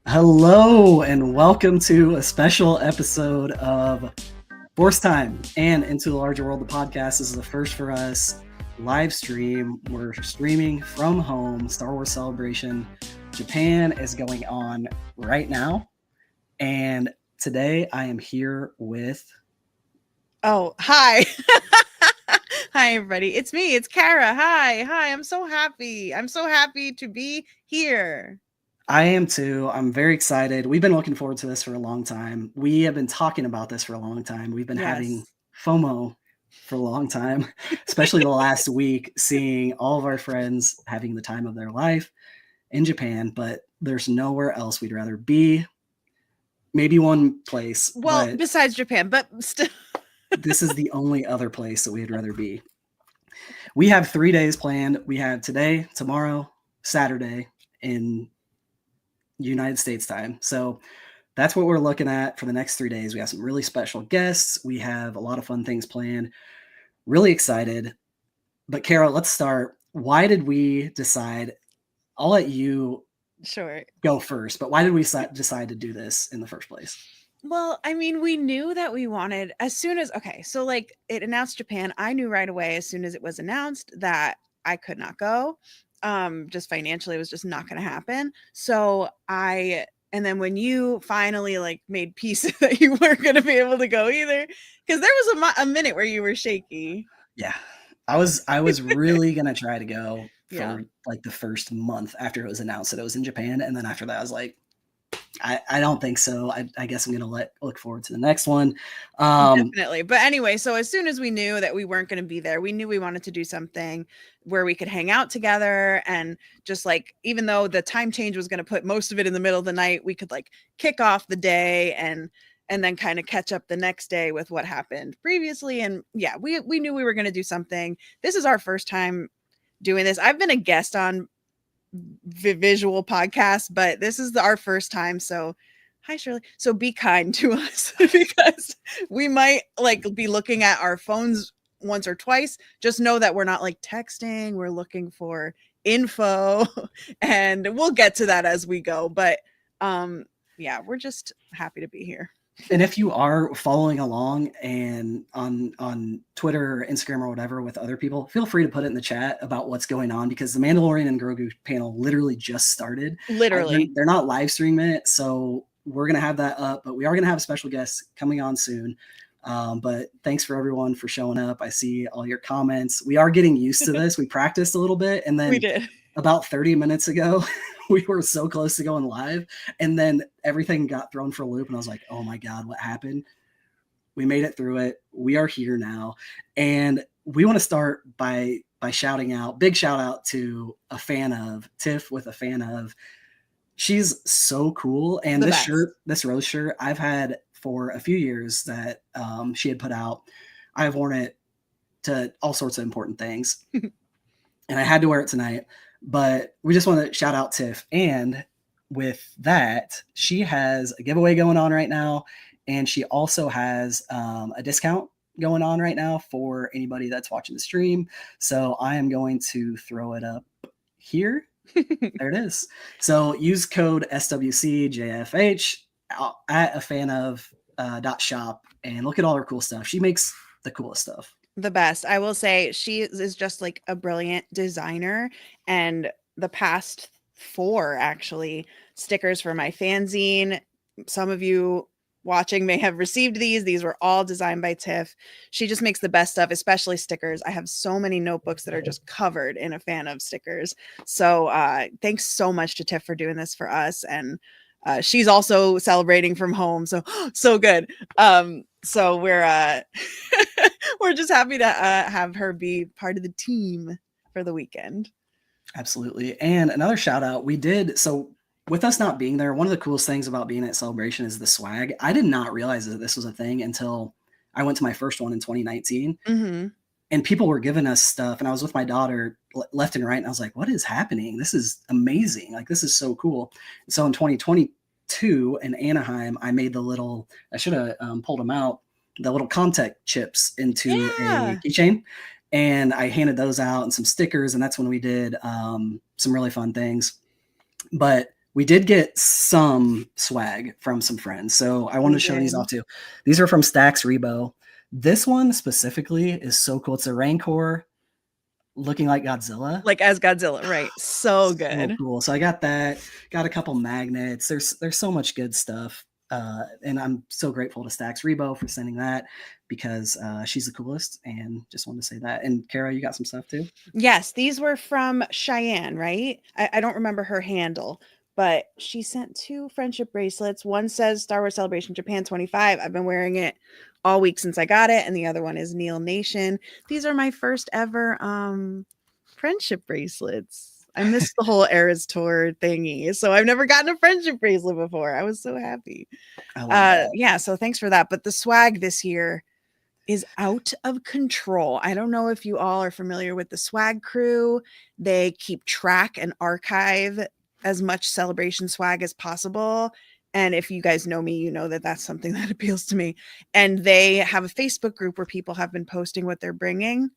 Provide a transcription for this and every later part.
Hello and welcome to a special episode of Force Time and Into the Larger World, the podcast. This is the first for us live stream. We're streaming from home, Star Wars Celebration. Japan is going on right now. And today I am here with... Oh, hi. Hi, everybody. It's me. It's Kara. Hi. I'm so happy. I'm so happy to be here. I am too. I'm very excited. We've been looking forward to this for a long time. We have been talking about this for a long time. We've been having FOMO for a long time, especially the last week, seeing all of our friends having the time of their life in Japan, but there's nowhere else we'd rather be. Maybe one place. Well, besides Japan, but still. This is the only other place that we'd rather be. We have 3 days planned. We have today, tomorrow, Saturday in United States time. So that's what we're looking at for the next 3 days. We have some really special guests. We have a lot of fun things planned. Really excited. But Kara, let's start. Why did we decide? I'll let you go first, but why did we decide to do this in the first place? Well, I mean, we knew that we wanted so like it announced Japan. I knew right away as soon as it was announced that I could not go. Just financially, it was just not going to happen. So and then when you finally like made peace that you weren't going to be able to go either, because there was a minute where you were shaky. Yeah, I was really going to try to go for like the first month after it was announced that it was in Japan. And then after that, I was like, I don't think so. I guess I'm going to look forward to the next one. Definitely. But anyway, so as soon as we knew that we weren't going to be there, we knew we wanted to do something where we could hang out together and just like, even though the time change was going to put most of it in the middle of the night, we could like kick off the day and then kind of catch up the next day with what happened previously. And yeah, we knew we were going to do something. This is our first time doing this. I've been a guest on visual podcast, but this is our first time. So hi, Shirley. So be kind to us because we might like be looking at our phones once or twice. Just know that we're not like texting. We're looking for info and we'll get to that as we go. But yeah, we're just happy to be here. And if you are following along and on Twitter or Instagram or whatever with other people, feel free to put it in the chat about what's going on, because the Mandalorian and Grogu panel literally just started. Literally. They're not live streaming it, so we're going to have that up, but we are going to have a special guest coming on soon. But thanks for everyone for showing up. I see all your comments. We are getting used to this. We practiced a little bit, and then we did. About 30 minutes ago, we were so close to going live, and then everything got thrown for a loop, and I was like, oh my God, what happened? We made it through it. We are here now. And we want to start by shouting out, big shout out to a fan of Tiff with a fan of. She's so cool. And this shirt, this rose shirt, I've had for a few years that she had put out. I've worn it to all sorts of important things. And I had to wear it tonight. But we just want to shout out Tiff. And with that, she has a giveaway going on right now. And she also has a discount going on right now for anybody that's watching the stream. So I am going to throw it up here. There it is. So use code SWCJFH at a fan of .shop and look at all her cool stuff. She makes the coolest stuff. The best. I will say she is just like a brilliant designer, and the past 4 actually stickers for my fanzine. Some of you watching may have received these. These were all designed by Tiff. She just makes the best stuff, especially stickers. I have so many notebooks that are just covered in a fan of stickers. So thanks so much to Tiff for doing this for us. And she's also celebrating from home. So good. So we're we're just happy to have her be part of the team for the weekend. Absolutely. And another shout out, we with us not being there, one of the coolest things about being at Celebration is the swag. I did not realize that this was a thing until I went to my first one in 2019. Mm-hmm. And people were giving us stuff, and I was with my daughter left and right, and I was like, what is happening? This is amazing. Like, this is so cool. So in 2022 in Anaheim, I made I should have pulled them out, the little contact chips into a keychain, and I handed those out and some stickers, and that's when we did some really fun things. But we did get some swag from some friends, so I wanted to show these off too. These are from Stax Rebo. This one specifically is so cool. It's a Rancor looking like Godzilla. Like as Godzilla, right? So good. So cool. So I got that. Got a couple magnets. There's so much good stuff. And I'm so grateful to Stax Rebo for sending that, because she's the coolest, and just wanted to say that. And Kara, you got some stuff too? Yes, these were from Cheyenne, right? I don't remember her handle, but she sent 2 friendship bracelets. One says Star Wars Celebration Japan 25. I've been wearing it all week since I got it. And the other one is Neil Nation. These are my first ever friendship bracelets. I missed the whole Eras Tour thingy, so I've never gotten a friendship bracelet before. I was so happy. Yeah, so thanks for that. But the swag this year is out of control. I don't know if you all are familiar with the swag crew. They keep track and archive as much Celebration swag as possible. And if you guys know me, you know that that's something that appeals to me. And they have a Facebook group where people have been posting what they're bringing.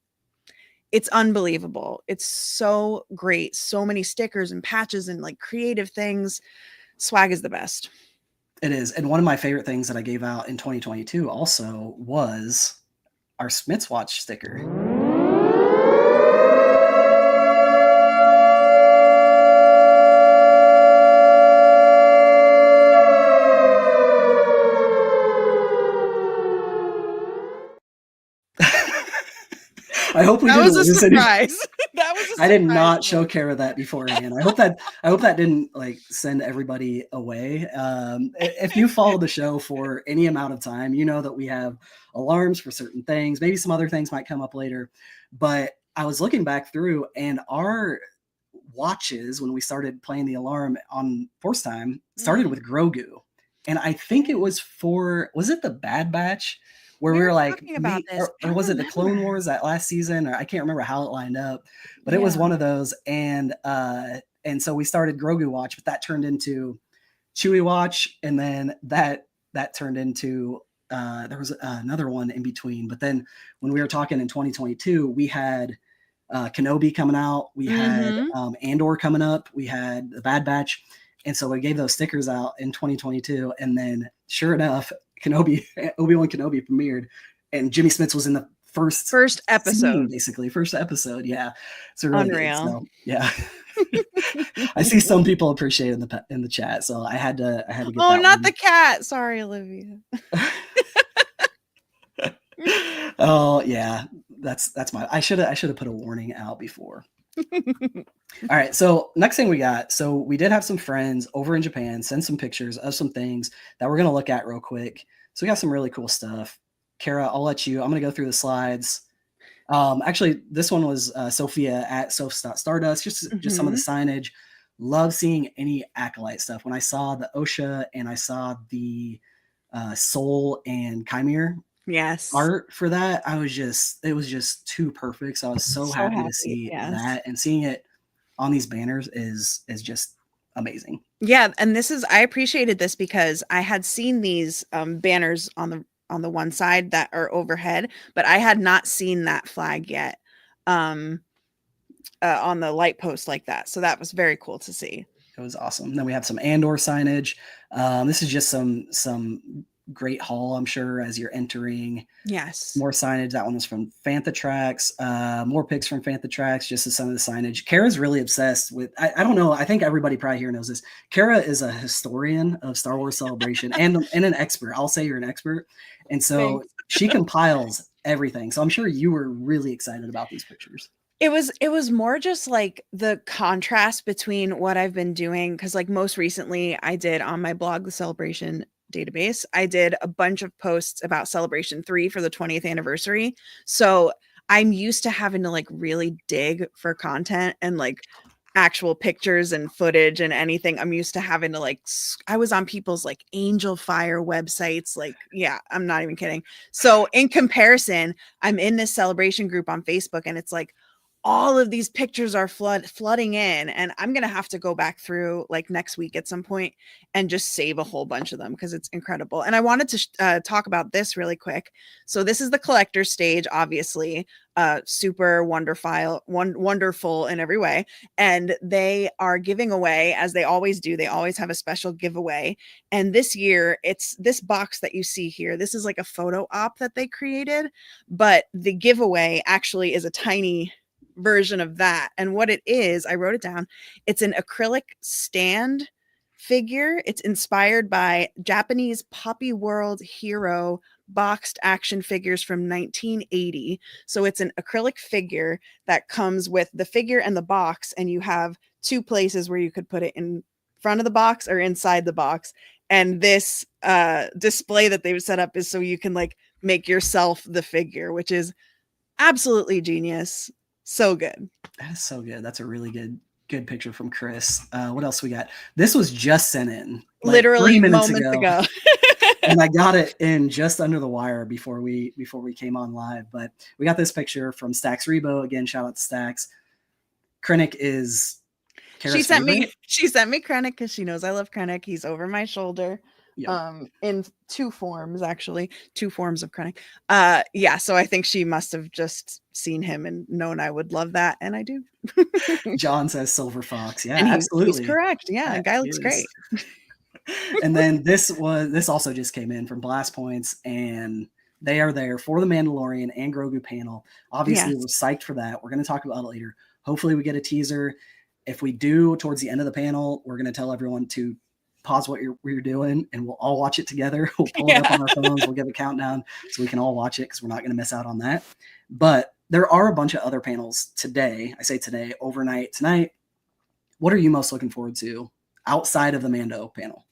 It's unbelievable. It's so great. So many stickers and patches and like creative things. Swag is the best. It is. And one of my favorite things that I gave out in 2022 also was our Smith's Watch sticker. I hope we didn't lose any. That was a surprise. I did not show Kara that beforehand. I hope that didn't like send everybody away. If you follow the show for any amount of time, you know that we have alarms for certain things. Maybe some other things might come up later. But I was looking back through, and our watches when we started playing the alarm on Force Time started with Grogu. And I think it was it the Bad Batch? Where we were like, or was it the Clone Wars that last season? Or I can't remember how it lined up, but it was one of those. And so we started Grogu Watch, but that turned into Chewie Watch, and then that turned into there was another one in between. But then when we were talking in 2022, we had Kenobi coming out, we had Andor coming up, we had the Bad Batch, and so we gave those stickers out in 2022, and then sure enough, Obi-Wan Kenobi premiered, and Jimmy Smits was in the first episode, scene, basically first episode. Yeah, it's really unreal. So, yeah, I see some people appreciate it in the chat, so I had to get. Oh, not the cat! Sorry, Olivia. Oh yeah, that's my. I should have put a warning out before. All right, so next thing we got. So we did have some friends over in Japan send some pictures of some things that we're gonna look at real quick. So we got some really cool stuff. Kara, I'll let you. I'm gonna go through the slides. Actually, this one was Sophia at Sophs.Stardust. Just some of the signage. Love seeing any Acolyte stuff. When I saw the OSHA and I saw the Soul and Chimere art for that, it was just too perfect. So I was so happy to see that, and seeing it on these banners is just amazing. Yeah, and I appreciated this because I had seen these banners on the one side that are overhead, but I had not seen that flag yet on the light post like that. So that was very cool to see. It was awesome. Then we have some Andor signage. This is just some great haul, I'm sure, as you're entering. Yes. More signage. That one was from Fantha Tracks. More pics from Fantha Tracks, just as some of the signage. Kara's really obsessed with, I don't know, I think everybody probably here knows this. Kara is a historian of Star Wars Celebration and an expert. I'll say you're an expert. And so she compiles everything. So I'm sure you were really excited about these pictures. It was more just like the contrast between what I've been doing. Cause like most recently I did on my blog, the Celebration database, I did a bunch of posts about Celebration 3 for the 20th anniversary. So I'm used to having to like really dig for content and like actual pictures and footage and anything. I'm used to having to like, I was on people's like Angel Fire websites. Like, yeah, I'm not even kidding. So in comparison, I'm in this celebration group on Facebook and it's like, all of these pictures are flooding in, and I'm going to have to go back through like next week at some point and just save a whole bunch of them because it's incredible. And I wanted to talk about this really quick. So this is the collector stage, obviously, super wonderful in every way. And they are giving away, as they always do. They always have a special giveaway. And this year, it's this box that you see here. This is like a photo op that they created, but the giveaway actually is a tiny version of that. And what it is, I wrote it down. It's an acrylic stand figure. It's inspired by Japanese Poppy World hero boxed action figures from 1980. So it's an acrylic figure that comes with the figure and the box, and you have two places where you could put it, in front of the box or inside the box. And this display that they've set up is so you can like make yourself the figure, which is absolutely genius. So good. That is so good. That's a really good picture from Chris. What else we got? This was just sent in like literally 3 minutes moments ago. And I got it in just under the wire before we came on live. But we got this picture from Stax Rebo. Again, shout out to Stax. Krennic is She sent me Krennic because she knows I love Krennic. He's over my shoulder. Yep. In two forms of Krennic. Yeah, so I think she must have just seen him and known I would love that, and I do. John says Silver Fox. Yeah, and absolutely. He's correct. Yeah, the guy looks great. And then this also just came in from Blast Points, and they are there for the Mandalorian and Grogu panel. Obviously, We're psyched for that. We're going to talk about it later. Hopefully, we get a teaser. If we do, towards the end of the panel, we're going to tell everyone to pause what you're doing, and we'll all watch it together. We'll pull it up on our phones. We'll give a countdown so we can all watch it because we're not going to miss out on that. But there are a bunch of other panels today. I say today, overnight, tonight. What are you most looking forward to outside of the Mando panel?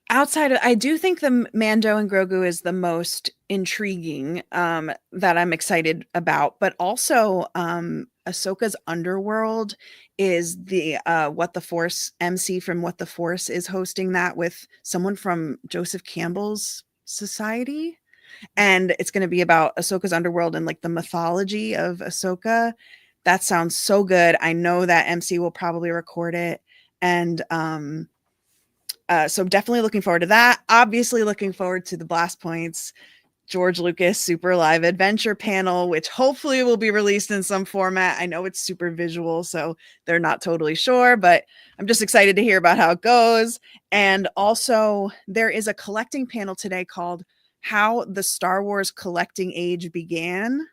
I do think the Mando and Grogu is the most intriguing that I'm excited about, but also Ahsoka's Underworld is the What the Force MC from What the Force is hosting that with someone from Joseph Campbell's Society, and it's going to be about Ahsoka's Underworld and like the mythology of Ahsoka. That sounds so good. I know that MC will probably record it, and so definitely looking forward to that. Obviously looking forward to the Blast Points George Lucas Super Live Adventure panel, which hopefully will be released in some format. I know it's super visual, so they're not totally sure, but I'm just excited to hear about how it goes. And also, there is a collecting panel today called How the Star Wars Collecting Age Began.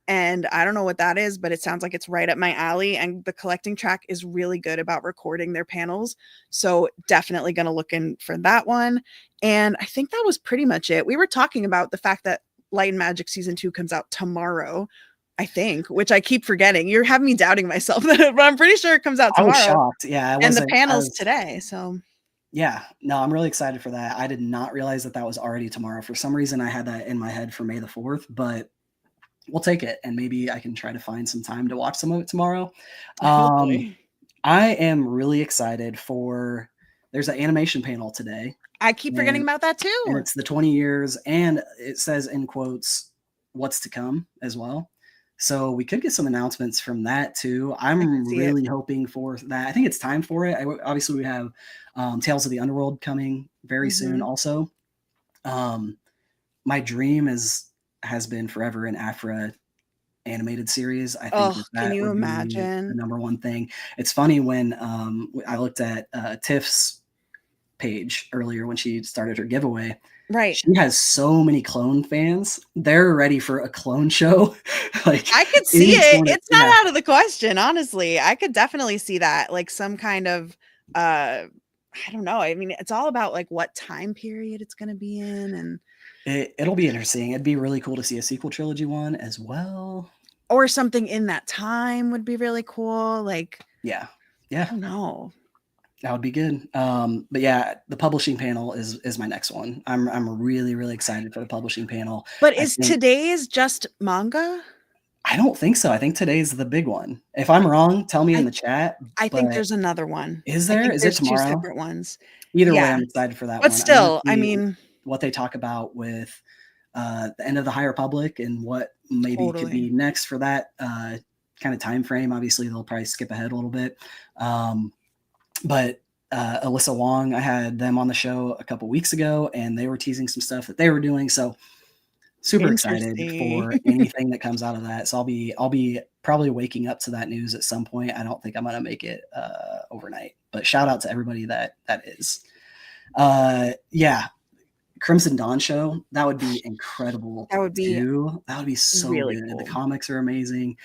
And I don't know what that is, but it sounds like it's right up my alley. And the collecting track is really good about recording their panels. So definitely going to look in for that one. And I think that was pretty much it. We were talking about the fact that Light and Magic Season 2 comes out tomorrow, I think, which I keep forgetting. You're having me doubting myself, but I'm pretty sure it comes out tomorrow. I was shocked. Yeah. And the panel's today. So yeah, no, I'm really excited for that. I did not realize that was already tomorrow. For some reason, I had that in my head for May the 4th, but we'll take it, and maybe I can try to find some time to watch some of it tomorrow. I am really excited for. There's an animation panel today. I keep forgetting about that too. And it's the 20 years, and it says in quotes, "What's to come" as well. So we could get some announcements from that too. I'm really hoping for that. I think it's time for it. Obviously, we have Tales of the Underworld coming very soon. Also, my dream has been forever an Aphra animated series. I think that can you imagine the number one thing. It's funny when I looked at Tiff's page earlier when she started her giveaway. Right. She has so many clone fans. They're ready for a clone show. Like I could see it. It's not out of the question, honestly. I could definitely see that. Like some kind of I don't know. I mean, it's all about like what time period it's going to be in, and it'll be interesting. It'd be really cool to see a sequel trilogy one as well. Or something in that time would be really cool. Like, yeah. I don't know. That would be good. But yeah, the publishing panel is my next one. I'm really, really excited for the publishing panel. But is today's just manga? I don't think so. I think today's the big one. If I'm wrong, tell me in the chat. I think But there's another one. is I there? think Is it there's 2 tomorrow? separate ones. Either way, Yeah. I'm excited for that But one. I want to still, I see mean, what they talk about with the end of the High Republic and what maybe could totally. be next for that kind of time frame. Obviously, they'll probably skip ahead a little bit. But Alyssa Wong, I had them on the show a couple weeks ago, and they were teasing some stuff that they were doing. So super excited Interesting. for anything that comes out of that. So I'll be probably waking up to that news at some point. I don't think I'm gonna make it overnight, but shout out to everybody that is. Yeah, Crimson Dawn show, that would be incredible. That would be That would be so really good. The cool. comics are amazing.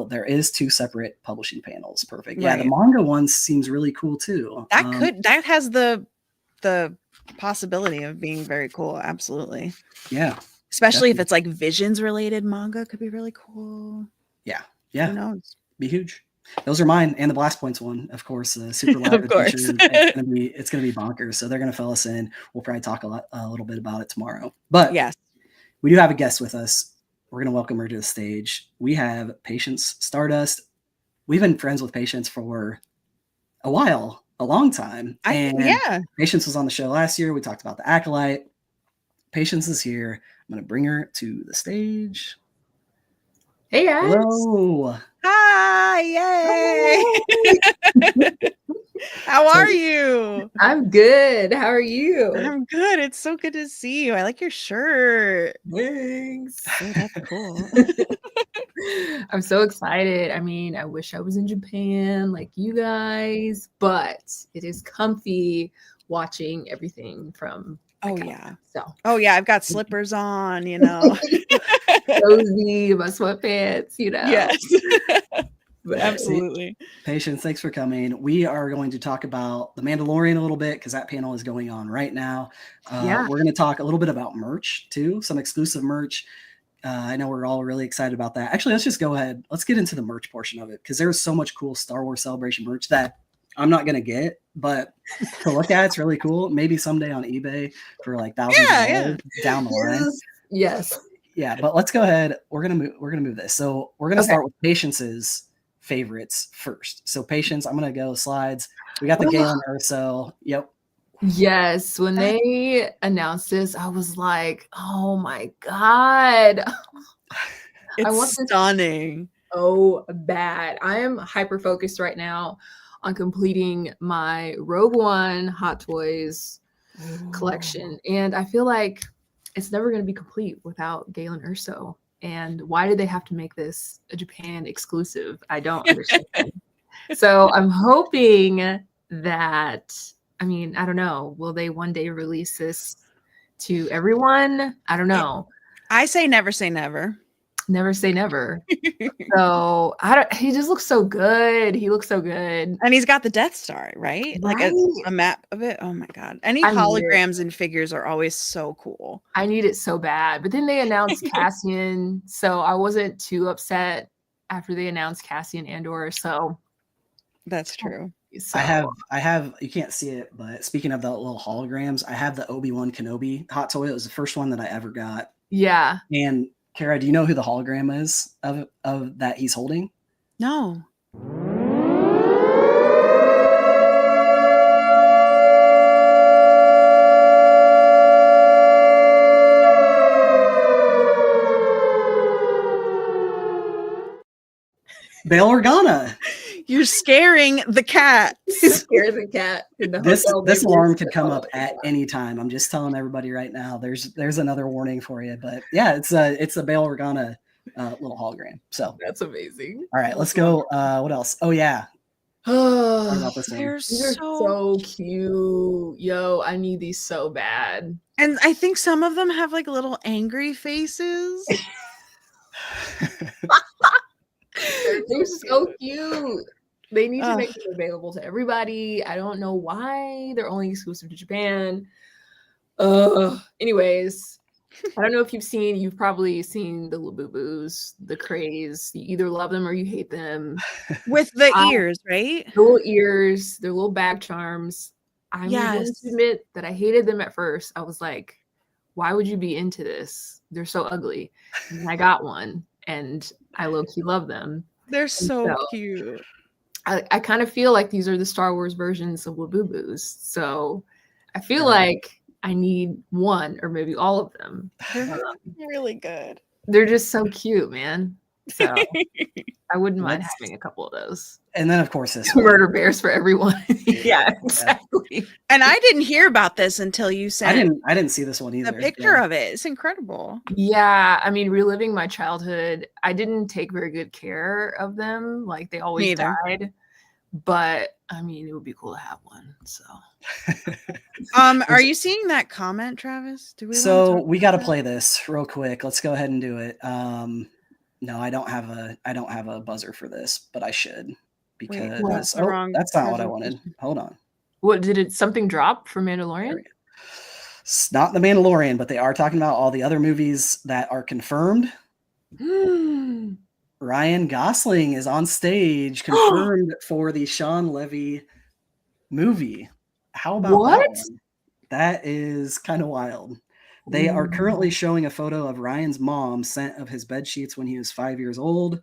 There is 2 separate publishing panels. Perfect. Yeah, the Right. manga one seems really cool too. That has the possibility of being very cool. Absolutely. Yeah. Especially if Definitely. it's like Visions related manga, could be really cool. Yeah. Who knows? Be huge. Those are mine, and the Blast Points one, of course. Super Live Of Adventure. course. It's gonna be bonkers. So they're gonna fill us in. We'll probably talk a little bit about it tomorrow. But Yes. we do have a guest with us. We're gonna welcome her to the stage. We have Patience Stardust. We've been friends with Patience for a while, a long time. Yeah. Patience was on the show last year. We talked about the Acolyte. Patience is here. I'm gonna bring her to the stage. Hey guys. Hello. Hi, yay. How are you? I'm good. How are you? I'm good. It's so good to see you. I like your shirt. Thanks. Oh, that's cool. I'm so excited. I mean, I wish I was in Japan like you guys, but it is comfy watching everything from Oh couch. yeah. So I've got slippers on, you know. cozy, my sweatpants, you know. Yes. But Absolutely. Patience, thanks for coming. We are going to talk about The Mandalorian a little bit because that panel is going on right now. Yeah. We're going to talk a little bit about merch too, some exclusive merch. I know we're all really excited about that. Actually, let's just go ahead. Let's get into the merch portion of it because there's so much cool Star Wars Celebration merch that I'm not going to get, but to look at, it's really cool. Maybe someday on eBay for like thousands of dollars down the line. Yes. Yeah, but let's go ahead. We're gonna move this. So we're gonna start with Patience's favorites first. So Patience, I'm gonna go slides. We got the Galen Urso. Yep. Yes, when they announced this, I was like, "Oh my god, It's I want this stunning. so bad." I am hyper focused right now on completing my Rogue One Hot Toys collection, and I feel like it's never going to be complete without Galen Urso. And why did they have to make this a Japan exclusive? I don't understand. So I'm hoping that, I mean, I don't know. Will they one day release this to everyone? I don't know. I say never say never. Never say never. So he just looks so good. He looks so good. And he's got the Death Star, right? Like Right? a map of it. Oh my God. Any I need it. holograms and figures are always so cool. I need it so bad. But then they announced Cassian. So I wasn't too upset after they announced Cassian Andor. So That's true. So I have you can't see it, but speaking of the little holograms, I have the Obi-Wan Kenobi hot toy. It was the first one that I ever got. Yeah. And Kara, do you know who the hologram is of that he's holding? No. Bail Organa. You're scaring the cat. Scare the cat in the hotel. This alarm could come up at any time. I'm just telling everybody right now. There's another warning for you, but yeah, it's a Bail Organa little hologram. So that's amazing. All right, let's go. What else? Oh yeah. Oh, they're these are so cute. Yo, I need these so bad. And I think some of them have like little angry faces. They're so cute. They need to make them available to everybody. I don't know why they're only exclusive to Japan. Anyways, I don't know if you've probably seen the Labubu's, the craze. You either love them or you hate them. With the ears, right? The little ears, their little bag charms. I'm going to admit that I hated them at first. I was like, why would you be into this? They're so ugly. And I got one. and I low-key love them. They're so so- cute. I kind of feel like these are the Star Wars versions of Labubu's. So I feel Right. like I need one or maybe all of them. They're really good. They're just so cute, man. So I wouldn't mind Let's- having a couple of those. And then of course this one. Murder bears for everyone. Yeah, exactly. And I didn't hear about this until you sent I didn't see this one either. the picture of it. It's incredible. Yeah, I mean, reliving my childhood, I didn't take very good care of them. Like they always Neither. died. But I mean, it would be cool to have one. So Are you seeing that comment, Travis? Do we So we got to that? play this real quick. Let's go ahead and do it. No, I don't have a buzzer for this, but I should because that's the wrong that's not what I wanted. Hold on. what did it something drop for Mandalorian? It's not The Mandalorian, but they are talking about all the other movies that are confirmed. Ryan Gosling is on stage, confirmed for the Sean Levy movie. How about What? that one? That is kind of wild. They are currently showing a photo of Ryan's mom sent of his bed sheets when he was 5 years old,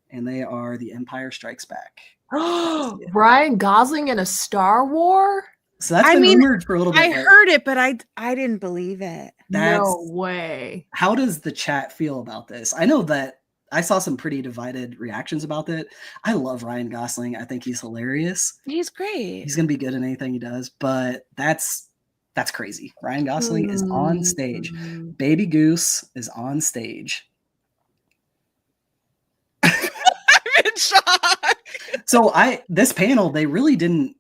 and they are The Empire Strikes Back. Ryan Gosling in a Star War? So that's been rumored for a little bit. I heard it, but I didn't believe it. No way. How does the chat feel about this? I know that I saw some pretty divided reactions about it. I love Ryan Gosling. I think he's hilarious. He's great. He's gonna be good in anything he does, but that's crazy. Ryan Gosling is on stage. Baby Goose is on stage. I'm in shock. So this panel, they really didn't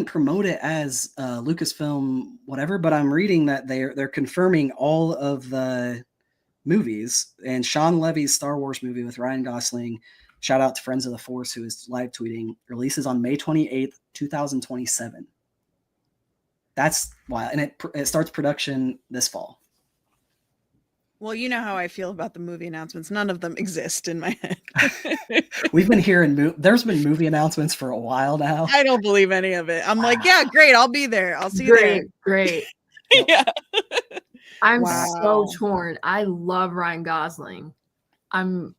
promote it as Lucasfilm whatever, but I'm reading that they're confirming all of the movies, and Sean Levy's Star Wars movie with Ryan Gosling, shout out to Friends of the Force who is live tweeting, releases on May 28th, 2027. That's wild. And it starts production this fall. Well, you know how I feel about the movie announcements. None of them exist in my head. We've been hearing there's been movie announcements for a while now. I don't believe any of it. I'm like, yeah, great. I'll be there. I'll see you there. Great. Yeah. I'm so torn. I love Ryan Gosling. I'm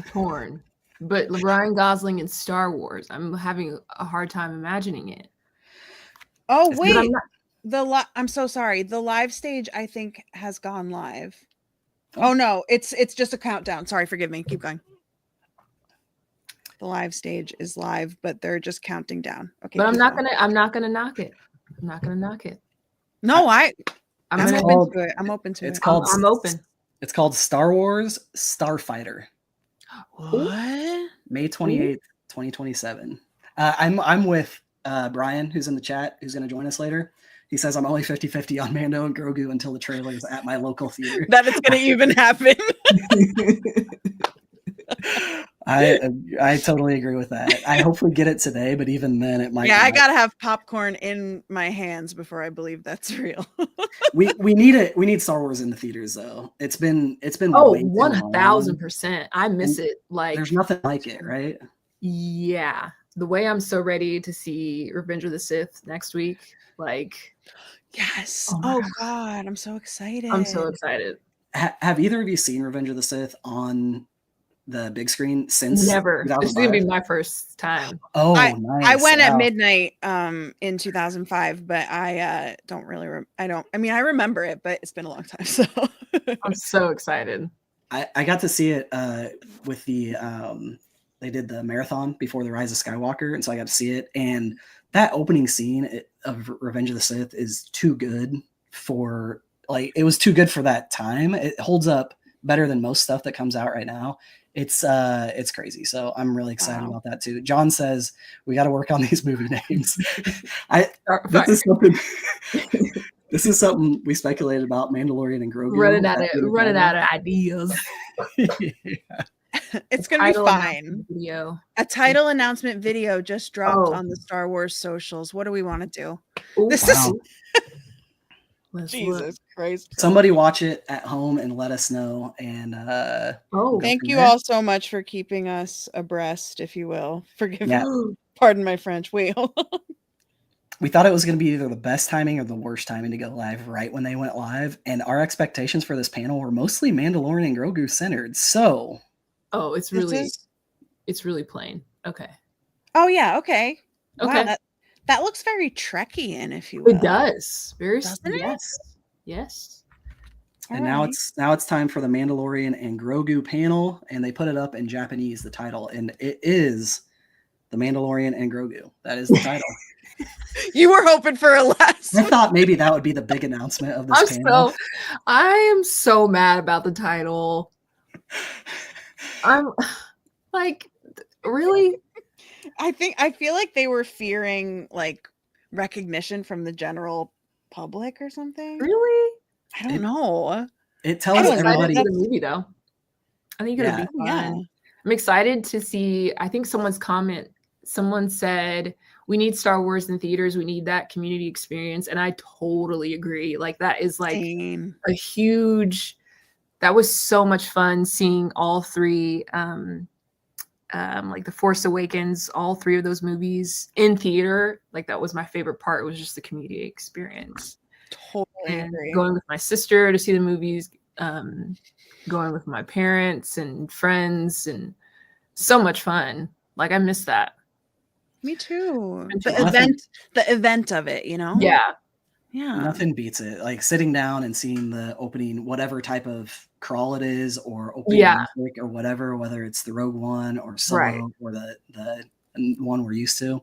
torn. But Ryan Gosling in Star Wars, I'm having a hard time imagining it. Oh, wait. I'm so sorry. The live stage, I think, has gone live. Oh no, it's just a countdown. Sorry, forgive me. Keep going. The live stage is live, but they're just counting down. Okay. But I'm not gonna knock it. I'm not gonna knock it. No, I'm open to it. I'm open to it. I'm open. It's called Star Wars Starfighter. What? May 28th, 2027. I'm with Brian, who's in the chat, who's going to join us later. He says, I'm only 50-50 on Mando and Grogu until the trailer is at my local theater. That it's going to even happen. I totally agree with that. I hopefully get it today, but even then it might. Yeah, I got to have popcorn in my hands before I believe that's real. we need it. We need Star Wars in the theaters though. It's been oh, 1000%. I miss it. Like there's nothing like it, right? Yeah. The way I'm so ready to see Revenge of the Sith next week. Like, yes. Oh God, I'm so excited. I'm so excited. Have either of you seen Revenge of the Sith on the big screen since? Never. This is gonna be my first time. Oh, nice. I went at wow. midnight in 2005, but I don't really. I mean, I remember it, but it's been a long time. So I'm so excited. I got to see it with the. They did the marathon before the Rise of Skywalker, and so I got to see it. And that opening scene of Revenge of the Sith is too good for it was too good for that time. It holds up better than most stuff that comes out right now. It's crazy. So I'm really excited about that too. John says we got to work on these movie names. This is something we speculated about Mandalorian and Grogu. Running out of ideas. Yeah. It's gonna be fine. A title announcement video just dropped on the Star Wars socials. What do we want to do? Ooh, this wow. is Jesus Christ. Somebody watch it at home and let us know. And thank you all so much for keeping us abreast, if you will. Forgive me. Pardon my French. Wait, hold on. we thought it was going to be either the best timing or the worst timing to go live right when they went live. And our expectations for this panel were mostly Mandalorian and Grogu centered. So, Oh, it's really plain. Okay. Oh yeah, okay. Okay. Wow, that looks very Trekkian, if you will. It does. Doesn't it? Yes. Yes. and now it's time for the Mandalorian and Grogu panel, and they put it up in Japanese, the title, and it is the Mandalorian and Grogu. That is the title. You were hoping for a less. I thought maybe that would be the big announcement of this panel. I am so mad about the title. I'm like, really? I feel like they were fearing like recognition from the general public or something. Really? I don't know. It tells everybody. The movie though. I think it'll be fun. Yeah. I'm excited to see. I think someone said we need Star Wars in theaters. We need that community experience, and I totally agree. Like that is like Same. a huge. That was so much fun seeing all three. Like The Force Awakens, all three of those movies in theater. Like that was my favorite part. It was just the community experience. Totally And agree. going with my sister to see the movies, going with my parents and friends, and so much fun. Like I miss that. Me too. The The event of it, you know? Yeah. Nothing beats it. Like sitting down and seeing the opening, whatever type of crawl it is, or opening music or whatever, whether it's the Rogue One or Solo or the one we're used to.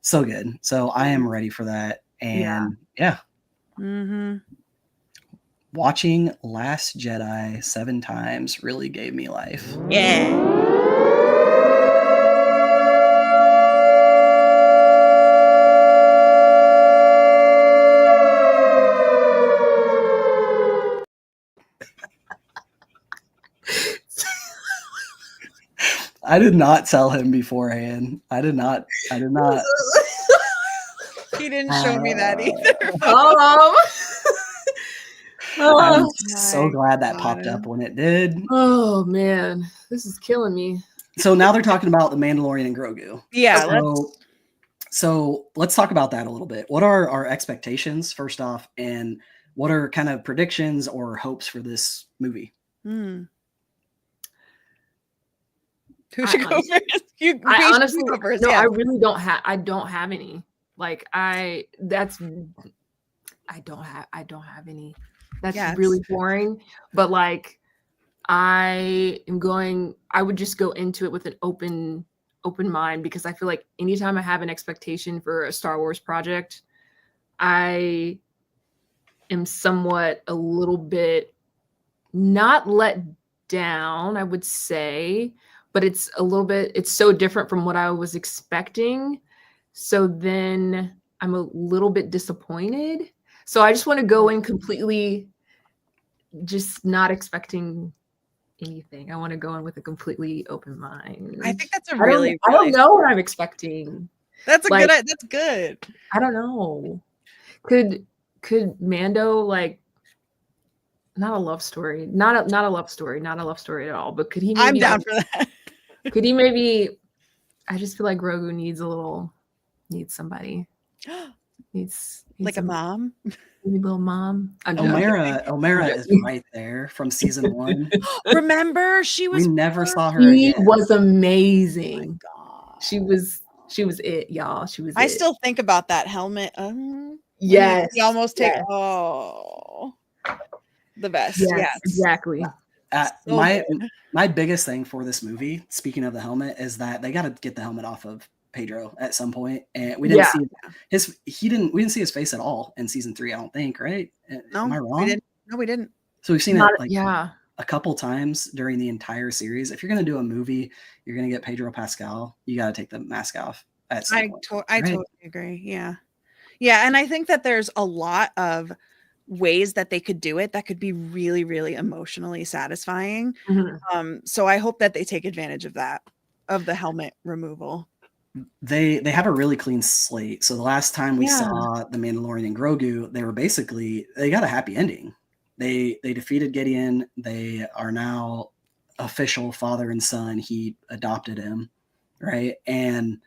So good. So I am ready for that. And watching Last Jedi 7 times really gave me life. Yeah. I did not tell him beforehand. I did not. He didn't show me that either. I'm so glad that popped up when it did. Oh man, this is killing me. So now they're talking about the Mandalorian and Grogu. Yeah. So let's talk about that a little bit. What are our expectations first off, and what are kind of predictions or hopes for this movie? Who should go first? I honestly go first. No, Yeah. I really don't have. I don't have any. Like I don't have any. That's really boring. But like, I would just go into it with an open mind, because I feel like anytime I have an expectation for a Star Wars project, I am somewhat a little bit not let down, I would say, but it's so different from what I was expecting. So then I'm a little bit disappointed. So I just want to go in completely just not expecting anything. I want to go in with a completely open mind. I think that's I don't know what I'm expecting. That's good. I don't know. Could Mando, like, not a love story at all, but could he maybe, I'm down for that. Could he maybe, I just feel like Grogu needs somebody. Needs like a mom. Maybe little mom. Omera is right there from season 1. Remember, we never saw her again. She was amazing. Oh she was it, y'all. She was I still think about that helmet. Yes. You almost take the best. Yes. Exactly. My biggest thing for this movie, speaking of the helmet, is that they got to get the helmet off of Pedro at some point, and we didn't see we didn't see his face at all in season 3. I don't think, right? No, am I wrong? We didn't. So we've seen it a couple times during the entire series. If you're going to do a movie, you're going to get Pedro Pascal, you got to take the mask off at some point. I totally agree. Yeah, and I think that there's a lot of ways that they could do it that could be really, really emotionally satisfying. So I hope that they take advantage of that, of the helmet removal. They have a really clean slate. So the last time we saw the Mandalorian and Grogu, they got a happy ending. They defeated Gideon. They are now official father and son. He adopted him, right? And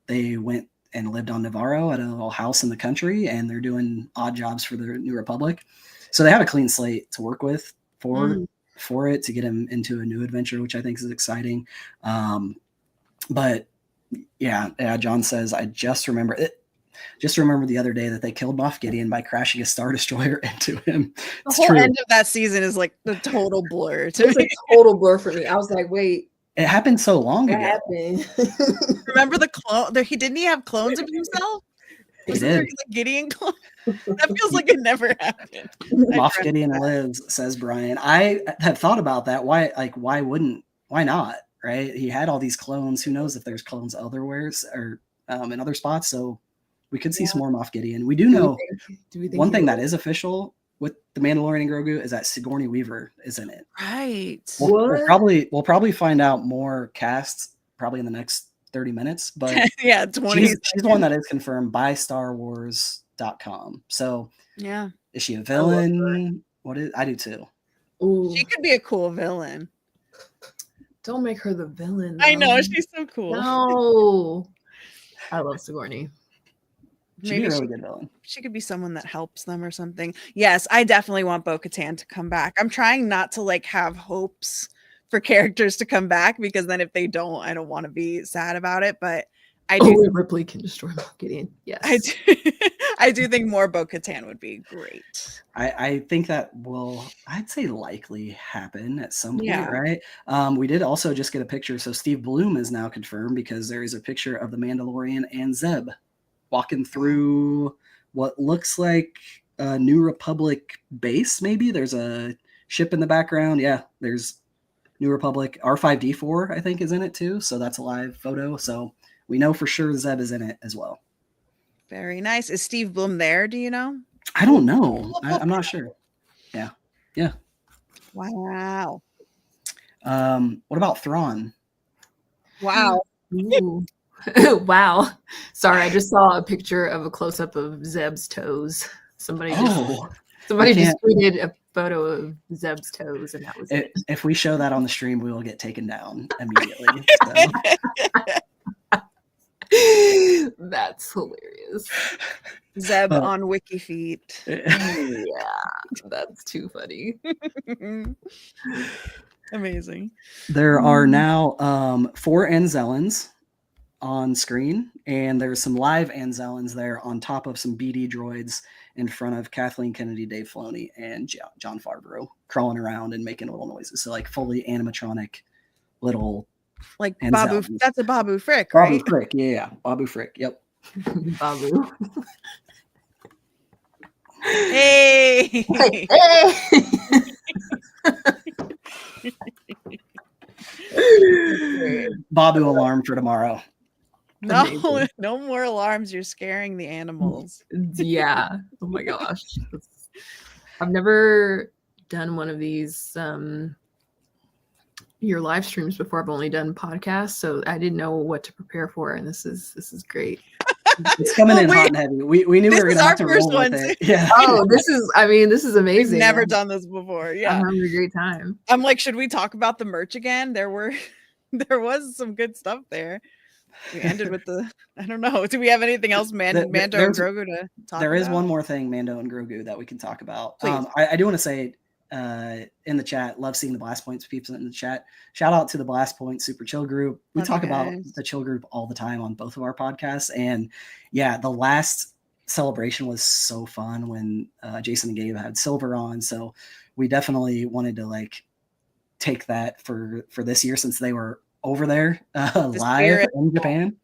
they went and lived on Navarro at a little house in the country, and they're doing odd jobs for the New Republic. So they have a clean slate to work with for it to get him into a new adventure, which I think is exciting. But yeah, John says, I just remember it. Just remember the other day that they killed Moff Gideon by crashing a Star Destroyer into him. The whole end of that season is like the total blur to It's me. a total blur for me. I was like, wait. It happened so long ago. Happened. Remember the clone? Didn't he have clones of himself? He Wasn't did. there a Gideon clone? That feels like it never happened. Moff Gideon lives, says Brian. I have thought about that. Why not? Right? He had all these clones. Who knows if there's clones elsewhere or in other spots? So we could see some more Moff Gideon. We do know one thing that is official with the Mandalorian and Grogu is that Sigourney Weaver is in it. Right. We'll probably find out more casts probably in the next 30 minutes. But yeah, 20. She's the one that is confirmed by StarWars.com. So yeah, is she a villain? I do too. Ooh. She could be a cool villain. Don't make her the villain. I know, she's so cool. No. I love Sigourney. She'd be a really good villain. She could be someone that helps them or something. Yes, I definitely want Bo-Katan to come back. I'm trying not to like have hopes for characters to come back, because then if they don't, I don't want to be sad about it. But I do. Ripley can destroy Moff Gideon. Yes, I do think more Bo-Katan would be great. I think that will, I'd say, likely happen at some point, right? We did also just get a picture. So Steve Bloom is now confirmed, because there is a picture of the Mandalorian and Zeb walking through what looks like a New Republic base. Maybe there's a ship in the background. Yeah, there's New Republic. R5D4, I think, is in it too. So that's a live photo. So we know for sure Zeb is in it as well. Very nice. Is Steve Bloom there? Do you know? I don't know. I'm not sure. Yeah. Wow. What about Thrawn? Wow. Wow. Sorry, I just saw a picture of a close-up of Zeb's toes. Somebody just tweeted a photo of Zeb's toes, and that was it. If we show that on the stream, we will get taken down immediately. That's hilarious. Zeb on WikiFeet. Yeah, that's too funny. Amazing. There are now 4 Anzellans on screen, and there's some live Anzellans there on top of some BD droids in front of Kathleen Kennedy, Dave Filoni, and Jon Favreau crawling around and making little noises. So like fully animatronic little like Anzellans. Babu. That's a Babu Frick, right? Babu Frick, yeah. Babu Frick, yep. Babu. Hey. Babu alarm for tomorrow. No more alarms. You're scaring the animals. Yeah. Oh my gosh. I've never done one of these your live streams before. I've only done podcasts, so I didn't know what to prepare for, and this is great. It's coming in hot and heavy. We knew we were gonna have to roll with it. Yeah. Oh, this is amazing. We've never done this before. Yeah. I'm having a great time. I'm like, should we talk about the merch again? There was some good stuff there. We ended with I don't know. Do we have anything else, Mando and Grogu to talk about? There is one more thing, Mando and Grogu, that we can talk about. I do want to say in the chat, love seeing the Blast Points people in the chat. Shout out to the Blast Point Super Chill group. We talk about the Chill group all the time on both of our podcasts. And yeah, the last celebration was so fun when Jason and Gabe had Silver on. So we definitely wanted to like take that for this year, since they were over there live in Japan.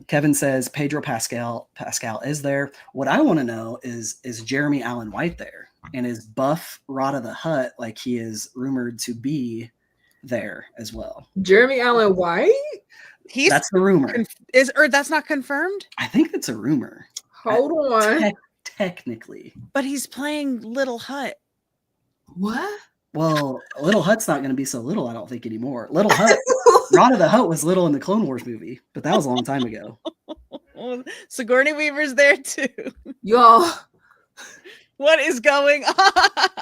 Kevin says Pedro Pascal is there. What I want to know is Jeremy Allen White there, and is Buff Rada the Hutt like he is rumored to be there as well? Jeremy Allen White? That's the rumor. That's not confirmed? I think that's a rumor. Hold on. Technically. But he's playing Little Hutt. What? Well, Little Hutt's not going to be so little, I don't think, anymore. Little Hutt, Rada the Hutt was little in the Clone Wars movie, but that was a long time ago. Sigourney Weaver's there too. Y'all. What is going on?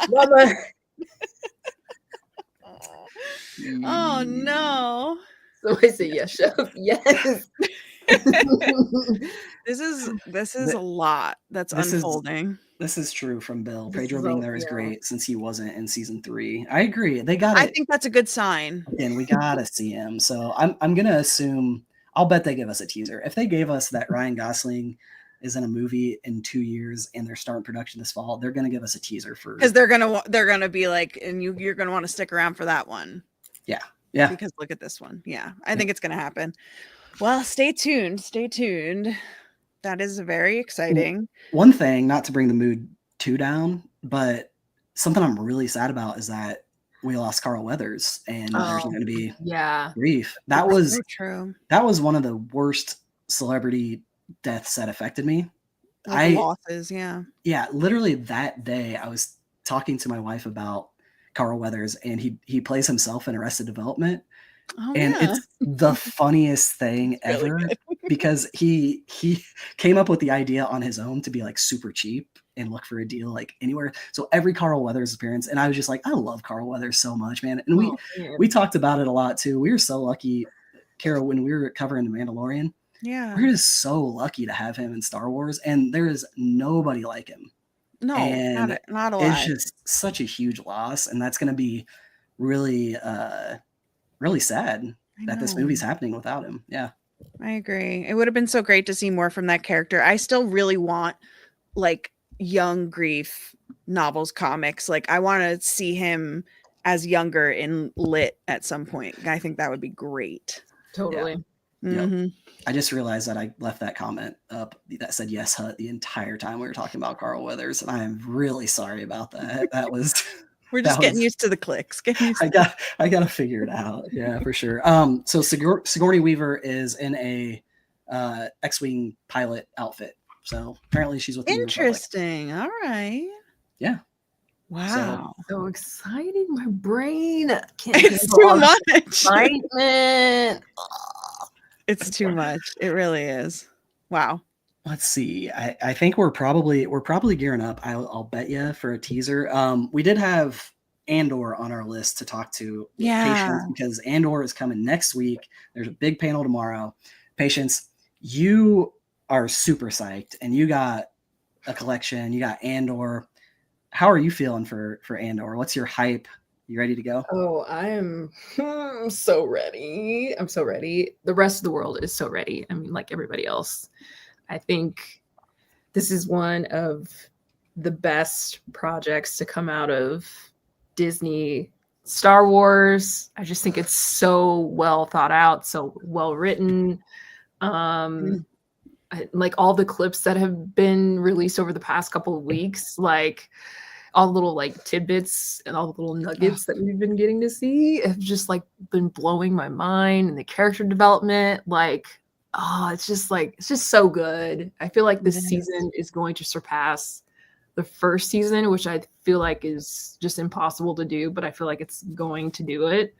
Mama. Oh no. Somebody say yes, chef. Yes. This is a lot that's This is unfolding. this is true from Bill. This Pedro is being all- there is yeah. great since he wasn't in season 3. I agree. They got I it. think that's a good sign. Again, we gotta see him. So I'm gonna assume. I'll bet they give us a teaser. If they gave us that Ryan Gosling is in a movie in 2 years and they're starting production this fall, they're gonna give us a teaser for. Because they're gonna be like, and you're gonna want to stick around for that one. Yeah. Because look at this one. Yeah, I think it's gonna happen. Well, stay tuned. Stay tuned. That is very exciting. One thing, not to bring the mood too down, but something I'm really sad about is that we lost Carl Weathers, and there's going to be grief. That was so true. That was one of the worst celebrity deaths that affected me. Losses, yeah. Yeah, literally that day, I was talking to my wife about Carl Weathers, and he plays himself in Arrested Development. Oh, and yeah. It's the funniest thing Really ever good. because he came up with the idea on his own to be like super cheap and look for a deal like anywhere. So every Carl Weathers appearance, and I was just like, I love Carl Weathers so much, man. And we talked about it a lot too. We were so lucky, Kara, when we were covering The Mandalorian. Yeah, we're just so lucky to have him in Star Wars, and there is nobody like him. No, and not a lot. It's just such a huge loss, and that's going to be really really sad that this movie's happening without him. Yeah, I agree. It would have been so great to see more from that character. I still really want like young Grief novels, comics. Like I want to see him as younger in lit at some point. I think that would be great. Totally. Yeah. Yep. I just realized that I left that comment up that said yes Hut the entire time we were talking about Carl Weathers, and I am really sorry about that. That was we're just getting used to the clicks. I gotta figure it out. Yeah, for sure. So Sigourney Weaver is in a X-Wing pilot outfit. So apparently she's with the Interesting. All right. Yeah. Wow. So exciting. My brain can't it's too much. Excitement. It's too much. It really is. Wow. Let's see. I think we're probably gearing up. I'll bet you for a teaser. We did have Andor on our list to talk to. Patience, because Andor is coming next week. There's a big panel tomorrow. Patience, you are super psyched, and you got a collection. You got Andor. How are you feeling for Andor? What's your hype? You ready to go? Oh, I am so ready. I'm so ready. The rest of the world is so ready. I mean, like everybody else. I think this is one of the best projects to come out of Disney. Star Wars, I just think it's so well thought out, so well written. Like all the clips that have been released over the past couple of weeks, like all the little like tidbits and all the little nuggets that we've been getting to see have just like been blowing my mind, and the character development, like, it's just so good. I feel like this season is going to surpass the first season, which I feel like is just impossible to do, but I feel like it's going to do it.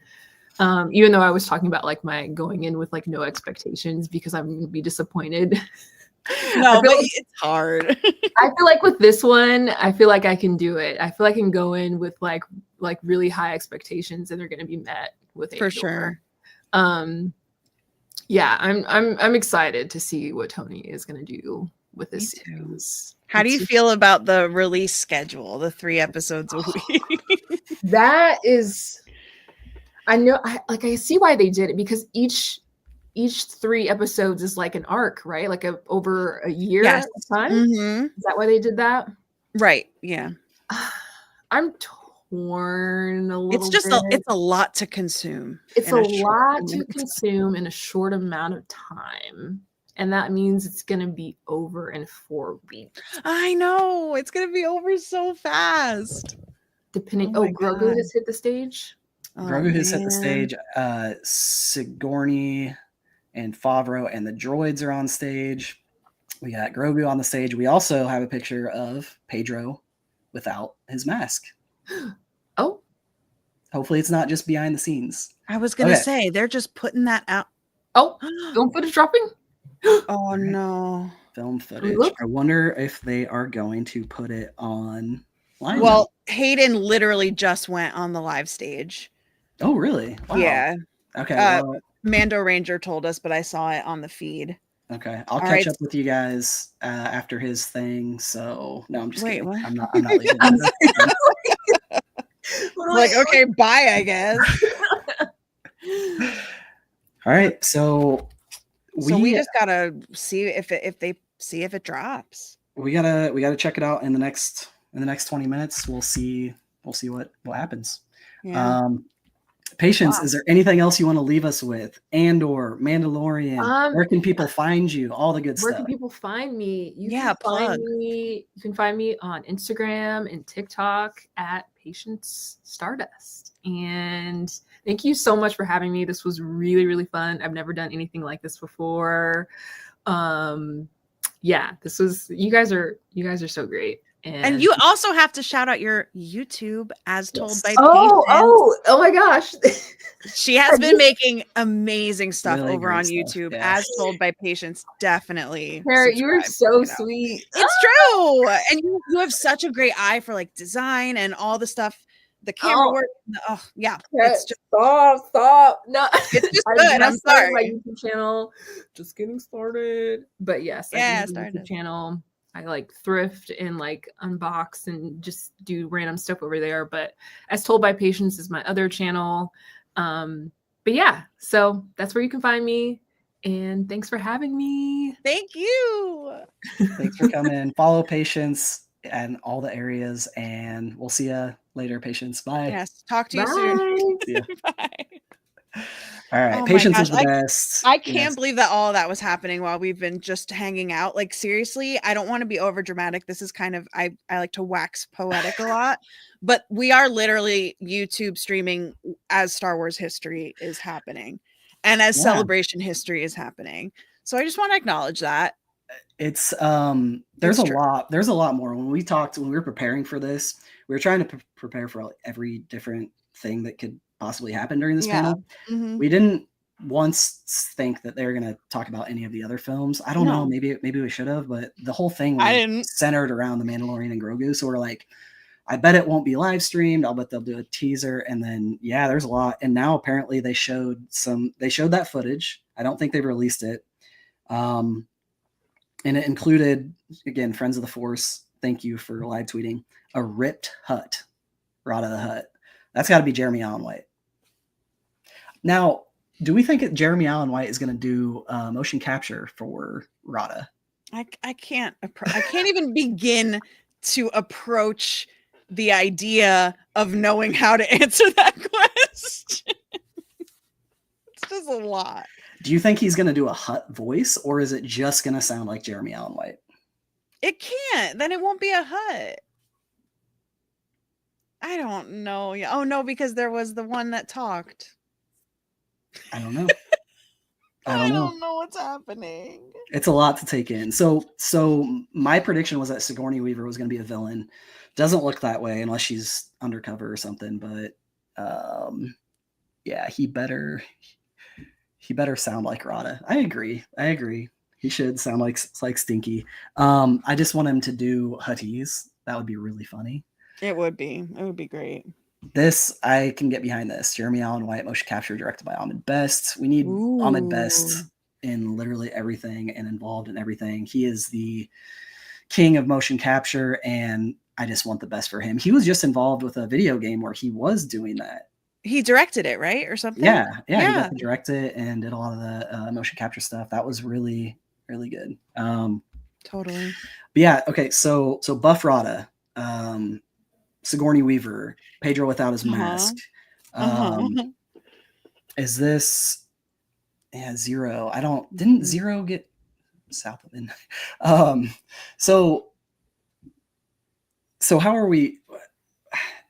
Even though I was talking about like my going in with like no expectations because I'm going to be disappointed. No, but it's hard. I feel like with this one, I feel like I can do it. I feel like I can go in with like really high expectations, and they're going to be met with Andor. For sure. Yeah, I'm excited to see what Tony is going to do with this series. How do you feel about the release schedule, the 3 episodes a week? That is, I know, I see why they did it, because each 3 episodes is like an arc, right? Like over a year at a time. Mm-hmm. Is that why they did that? Right. Yeah. I'm torn a little. It's just bit. it's a lot to consume. It's a lot to consume in a short amount of time. And that means it's going to be over in 4 weeks. I know. It's going to be over so fast. Depending. Grogu has hit the stage. Grogu has hit the stage. Sigourney and Favreau and the droids are on stage. We got Grogu on the stage. We also have a picture of Pedro without his mask. Oh. Hopefully it's not just behind the scenes. I was going to say, they're just putting that out. Oh, film footage dropping? Oh, no. Film footage. I wonder if they are going to put it on live. Well, Hayden literally just went on the live stage. Oh, really? Wow. Yeah. Okay. Mando Ranger told us, but I saw it on the feed. Okay, I'll All catch right. up with you guys after his thing. So no, I'm just Wait, kidding. what? I'm not leaving. I'm That's fine. Like, okay, bye, I guess. All right, so So we we just gotta see if it drops. we gotta check it out in the next 20 minutes. We'll see what happens. Yeah. Patience, Wow. is there anything else you want to leave us with? Andor, Mandalorian, where can people Yeah. find you? All the good Where stuff. can people find me? Yeah, plug. You can find me on Instagram and TikTok at Patience Stardust. And thank you so much for having me. This was really, really fun. I've never done anything like this before. Yeah, you guys are so great. And you also have to shout out your YouTube as told by Patience. Oh my gosh. She has been making amazing stuff Really over on great stuff, YouTube yeah. as told by Patience. Definitely. Harry, you are subscribe, so check it out. sweet. It's true. And you have such a great eye for like design and all the stuff, the camera work. Yeah. It's just Stop. No, it's just I good. I'm just started my sorry. YouTube channel. Just getting started. But yes, I do have a YouTube channel. I like thrift and like unbox and just do random stuff over there. But as told by Patience is my other channel. But yeah, so that's where you can find me. And thanks for having me. Thank you. Thanks for coming. Follow Patience and all the areas, and we'll see you later, Patience. Bye. Yes. Talk to you soon. Yeah. Bye. All right. Oh Patience my is gosh, the best. I can't believe that all of that was happening while we've been just hanging out. Like, seriously, I don't want to be over dramatic. This is kind of, I like to wax poetic a lot, but we are literally YouTube streaming as Star Wars history is happening and as Celebration history is happening. So I just want to acknowledge that. It's there's a lot more. When we were preparing for this, we were trying to prepare for like every different thing that could possibly happen during this panel. Mm-hmm. We didn't once think that they were going to talk about any of the other films. I don't know, maybe we should have, but the whole thing was centered around the Mandalorian and Grogu. So we're like, I bet it won't be live streamed. I'll bet they'll do a teaser, and then there's a lot. And now apparently they showed that footage. I don't think they've released it. And it included, again, Friends of the Force. Thank you for live tweeting a ripped Hutt, Rada the Hutt. That's got to be Jeremy Allen White. Now, do we think Jeremy Allen White is going to do motion capture for Rada? I can't even begin to approach the idea of knowing how to answer that question. It's just a lot. Do you think he's going to do a Hutt voice, or is it just going to sound like Jeremy Allen White? It can't. Then it won't be a Hutt. I don't know. Oh no, because there was the one that talked. I don't know. I don't know what's happening. It's a lot to take in. So my prediction was that Sigourney Weaver was going to be a villain. Doesn't look that way unless she's undercover or something. But yeah, he better sound like Rada. I agree. He should sound like Stinky. I just want him to do Hutties. That would be really funny. It would be great. This, I can get behind this. Jeremy Allen White, motion capture, directed by Ahmed Best. We need Ahmed Best in literally everything and involved in everything. He is the king of motion capture, and I just want the best for him. He was just involved with a video game where he was doing that. He directed it, right? Or something? Yeah. He got to direct it and did a lot of the motion capture stuff. That was really, really good. Totally. But yeah, okay, so Buff Rada, Sigourney Weaver, Pedro without his mask. Is this Zero? Didn't Zero get south of it? So how are we?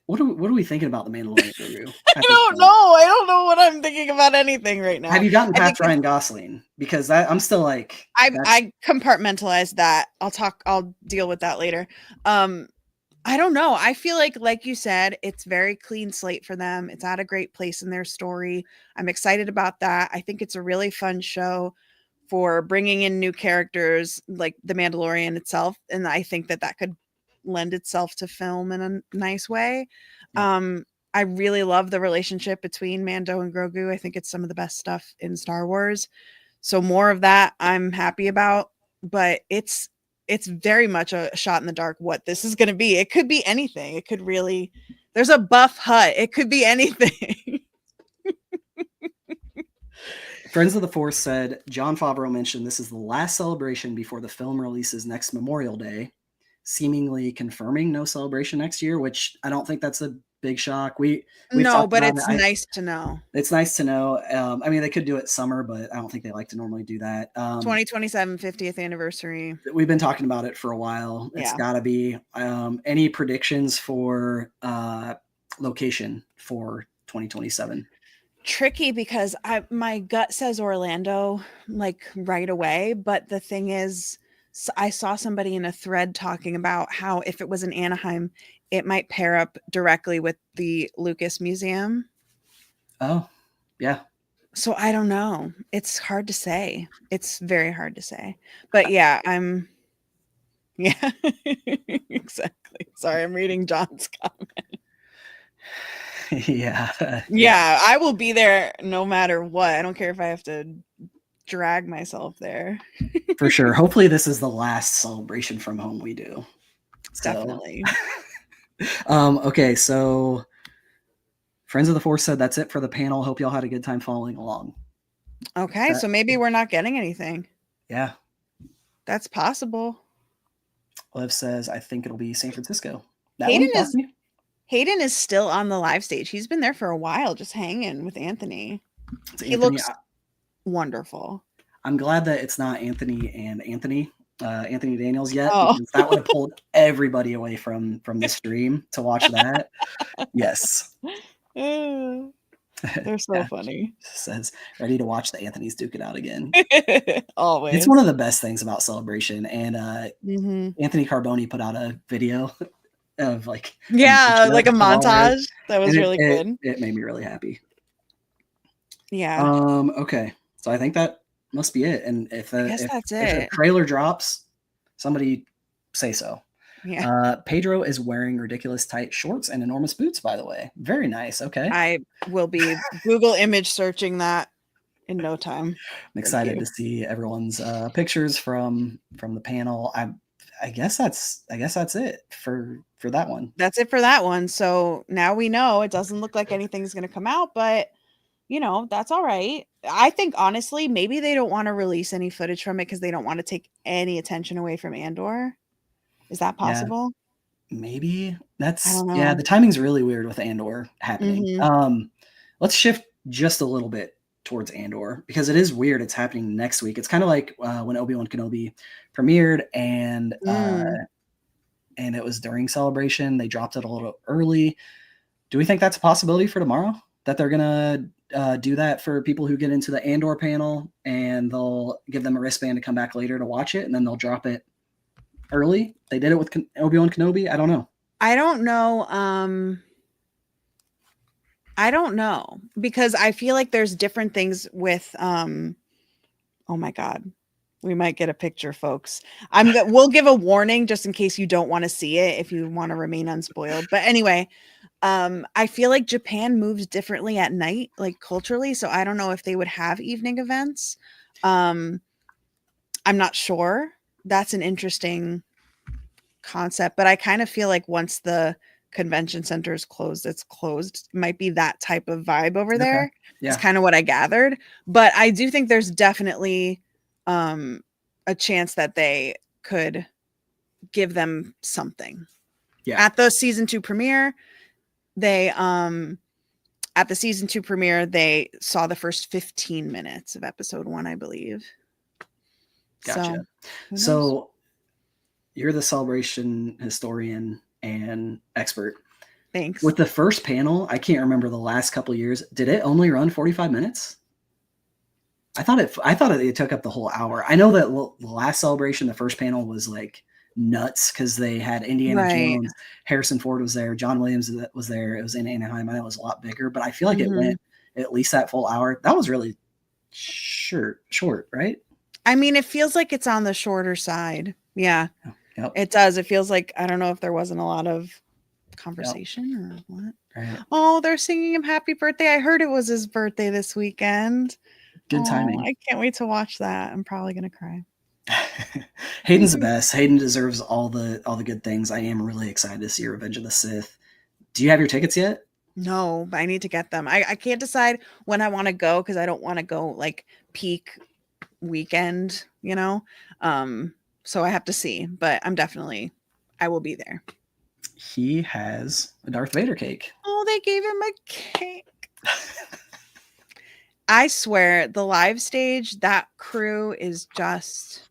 What are we thinking about the Mandalorian Grogu? I don't know. I don't know what I'm thinking about anything right now. Have you gotten past Ryan Gosling? Because I'm still like I compartmentalized that. I'll deal with that later. I don't know. I feel like you said, it's very clean slate for them. It's at a great place in their story. I'm excited about that. I think it's a really fun show for bringing in new characters like the Mandalorian itself. And I think that could lend itself to film in a nice way. Yeah. I really love the relationship between Mando and Grogu. I think it's some of the best stuff in Star Wars. So more of that I'm happy about, but it's very much a shot in the dark what this is going to be. It could be anything. It could really, there's a buff hut. It could be anything. Friends of the Force said Jon Favreau mentioned this is the last celebration before the film releases next Memorial Day, seemingly confirming no celebration next year, which I don't think that's a big shock. We've No, talked but about it's it. nice to know. It's nice to know. I mean, they could do it summer, but I don't think they like to normally do that. 2027 50th anniversary. We've been talking about it for a while. It's Yeah. got to be. Any predictions for location for 2027? Tricky because my gut says Orlando like right away, but the thing is, I saw somebody in a thread talking about how if it was in Anaheim, it might pair up directly with the Lucas Museum. Oh, yeah. So I don't know. It's hard to say. It's very hard to say. But yeah, yeah, exactly. Sorry, I'm reading John's comment. Yeah. I will be there no matter what. I don't care if I have to drag myself there. For sure. Hopefully this is the last celebration from home we do. Definitely. Okay, so Friends of the Force said that's it for the panel. Hope y'all had a good time following along. Okay, so maybe we're not getting anything. Yeah. That's possible. Lev says, I think it'll be San Francisco. Hayden is still on the live stage. He's been there for a while, just hanging with Anthony. He looks wonderful. I'm glad that it's not Anthony Daniels yet, because that would have pulled everybody away from the stream to watch that. Yes. They're so funny. Says, ready to watch the Anthony's duke it out again. Always. It's one of the best things about Celebration. And Anthony Carboni put out a video of like a montage. That was really good. It made me really happy. Yeah. Okay. So I think that must be it. And if the trailer drops, somebody say so. Yeah. Pedro is wearing ridiculous tight shorts and enormous boots, by the way. Very nice. Okay. I will be Google image searching that in no time. I'm excited to see everyone's pictures from the panel. I guess that's it for that one. That's it for that one. So now we know it doesn't look like anything's going to come out, but that's all right. I think honestly, maybe they don't want to release any footage from it because they don't want to take any attention away from Andor. Is that possible? Yeah, maybe the timing's really weird with Andor happening. Mm-hmm. Let's shift just a little bit towards Andor because it is weird. It's happening next week. It's kind of like when Obi-Wan Kenobi premiered and it was during Celebration. They dropped it a little early. Do we think that's a possibility for tomorrow? That they're going to do that for people who get into the Andor panel and they'll give them a wristband to come back later to watch it and then they'll drop it early? They did it with Obi-Wan Kenobi. I don't know. I don't know because I feel like there's different things with oh my God. We might get a picture, folks. We'll give a warning just in case you don't want to see it if you want to remain unspoiled. But anyway, I feel like Japan moves differently at night, like culturally. So I don't know if they would have evening events. I'm not sure. That's an interesting concept, but I kind of feel like once the convention center is closed, it's closed. It might be that type of vibe over there. Yeah. It's kind of what I gathered. But I do think there's definitely a chance that they could give them something. Yeah. At the season 2 premiere, they saw the first 15 minutes of episode 1, I believe. Gotcha. So you're the Celebration historian and expert. Thanks. With the first panel, I can't remember the last couple of years. Did it only run 45 minutes? I thought it took up the whole hour. I know that the last Celebration, the first panel was like nuts because they had Indiana Jones, Harrison Ford was there, John Williams was there. It was in Anaheim. I know it was a lot bigger, but I feel like it went at least that full hour. That was really short, right? I mean, it feels like it's on the shorter side. Yeah, yep. It does. It feels like, I don't know if there wasn't a lot of conversation or what. Right. Oh, they're singing him happy birthday. I heard it was his birthday this weekend. Good timing. I can't wait to watch that. I'm probably gonna cry. Hayden's the best. Hayden deserves all the good things. I am really excited to see Revenge of the Sith. Do you have your tickets yet? No, but I need to get them. I can't decide when I want to go because I don't want to go like peak weekend, you know. So I have to see, but I will be there. He has a Darth Vader cake. Oh, they gave him a cake. I swear, the live stage, that crew is just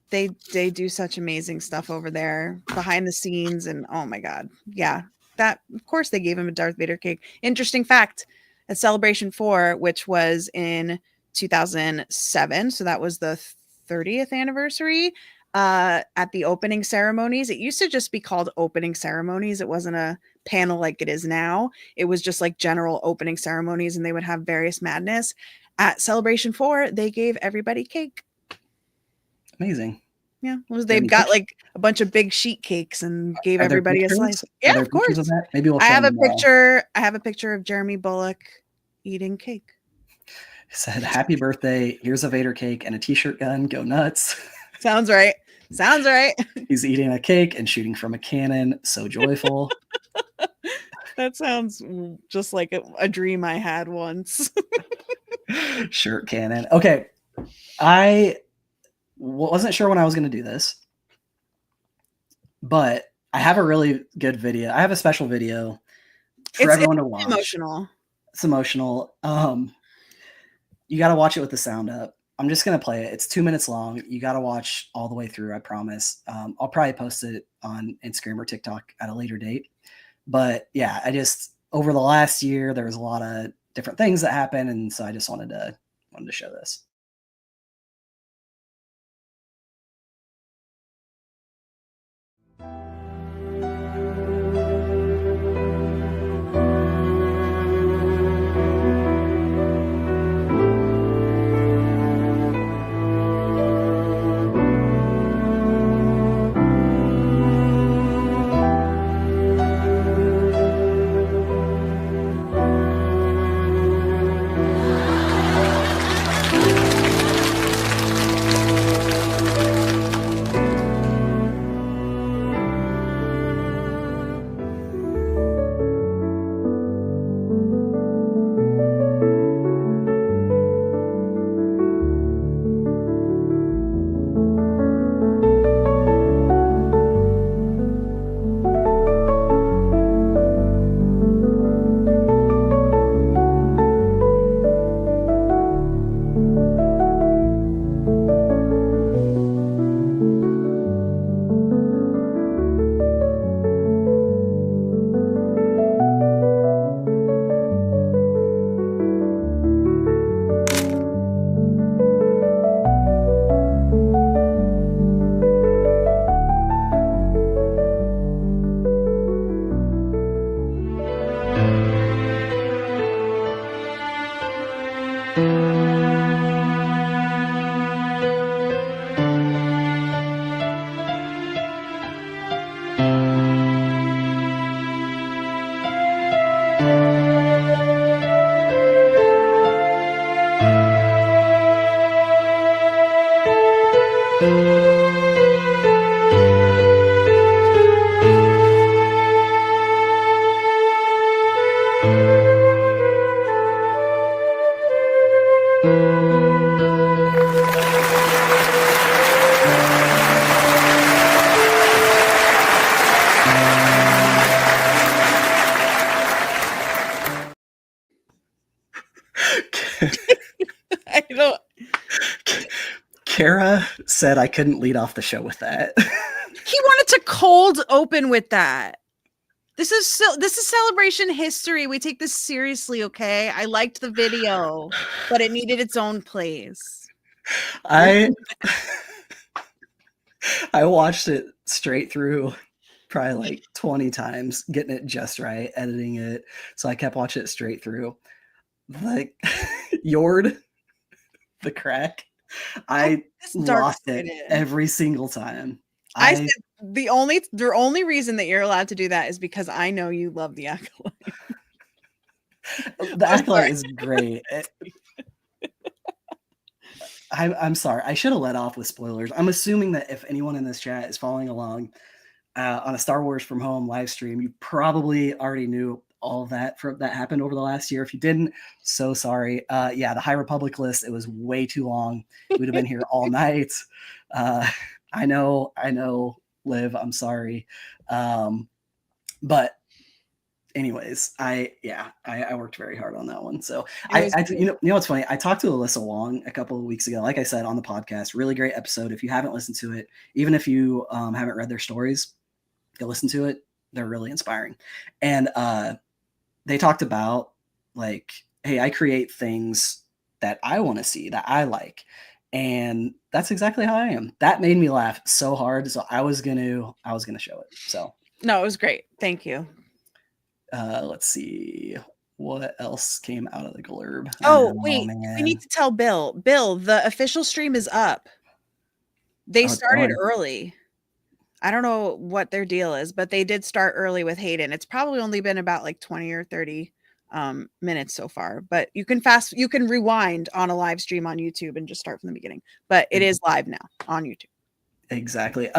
they do such amazing stuff over there behind the scenes, and oh my god. Yeah. That of course they gave him a Darth Vader cake. Interesting fact, at Celebration 4, which was in 2007, so that was the 30th anniversary, at the opening ceremonies, it used to just be called opening ceremonies. It wasn't a panel like it is now. It was just like general opening ceremonies, and they would have various madness. At Celebration 4, they gave everybody cake. Amazing. Yeah, they've got like a bunch of big sheet cakes and gave everybody a slice. Yeah, of course. Of that? Maybe we'll. I have a picture. I have a picture of Jeremy Bulloch eating cake. He said, "Happy birthday! Here's a Vader cake and a t-shirt gun. Go nuts!" Sounds right. Sounds right. He's eating a cake and shooting from a cannon. So joyful. That sounds just like a dream I had once. Shirt cannon. Okay, I wasn't sure when I was going to do this, but I have a really good video. I have a special video for everyone to watch. Emotional. It's emotional. You got to watch it with the sound up. I'm just going to play it. It's 2 minutes long. You got to watch all the way through. I promise. I'll probably post it on Instagram or TikTok at a later date. But yeah, over the last year, there was a lot of different things that happened. And so I just wanted to show this. I don't. Kara said I couldn't lead off the show with that. He wanted to cold open with that. This is celebration history. We take this seriously, okay? I liked the video, but it needed its own place. I watched it straight through probably like 20 times, getting it just right, editing it. So I kept watching it straight through. Like Yord, the crack. I lost it every single time. I said the only reason that you're allowed to do that is because I know you love the Acolyte. The Acolyte is great. I'm sorry. I should have let off with spoilers. I'm assuming that if anyone in this chat is following along on a Star Wars from Home live stream, you probably already knew all of that that happened over the last year. If you didn't, so sorry. Yeah, the High Republic list, it was way too long. We'd have been here all night. I know, Liv, I'm sorry. But anyways, I worked very hard on that one. So you know what's funny? I talked to Alyssa Wong a couple of weeks ago, like I said on the podcast, really great episode. If you haven't listened to it, even if you haven't read their stories, go listen to it. They're really inspiring. And they talked about like, hey, I create things that I want to see, that I like. And that's exactly how I am. That made me laugh so hard. So I was gonna show it. So no, it was great. Thank you. Let's see what else came out of the blurb. Oh, wait, we need to tell Bill. Bill, the official stream is up. They started early. I don't know what their deal is, but they did start early with Hayden. It's probably only been about like 20 or 30 minutes so far, but you can rewind on a live stream on YouTube and just start from the beginning, but it is live now on YouTube. Exactly.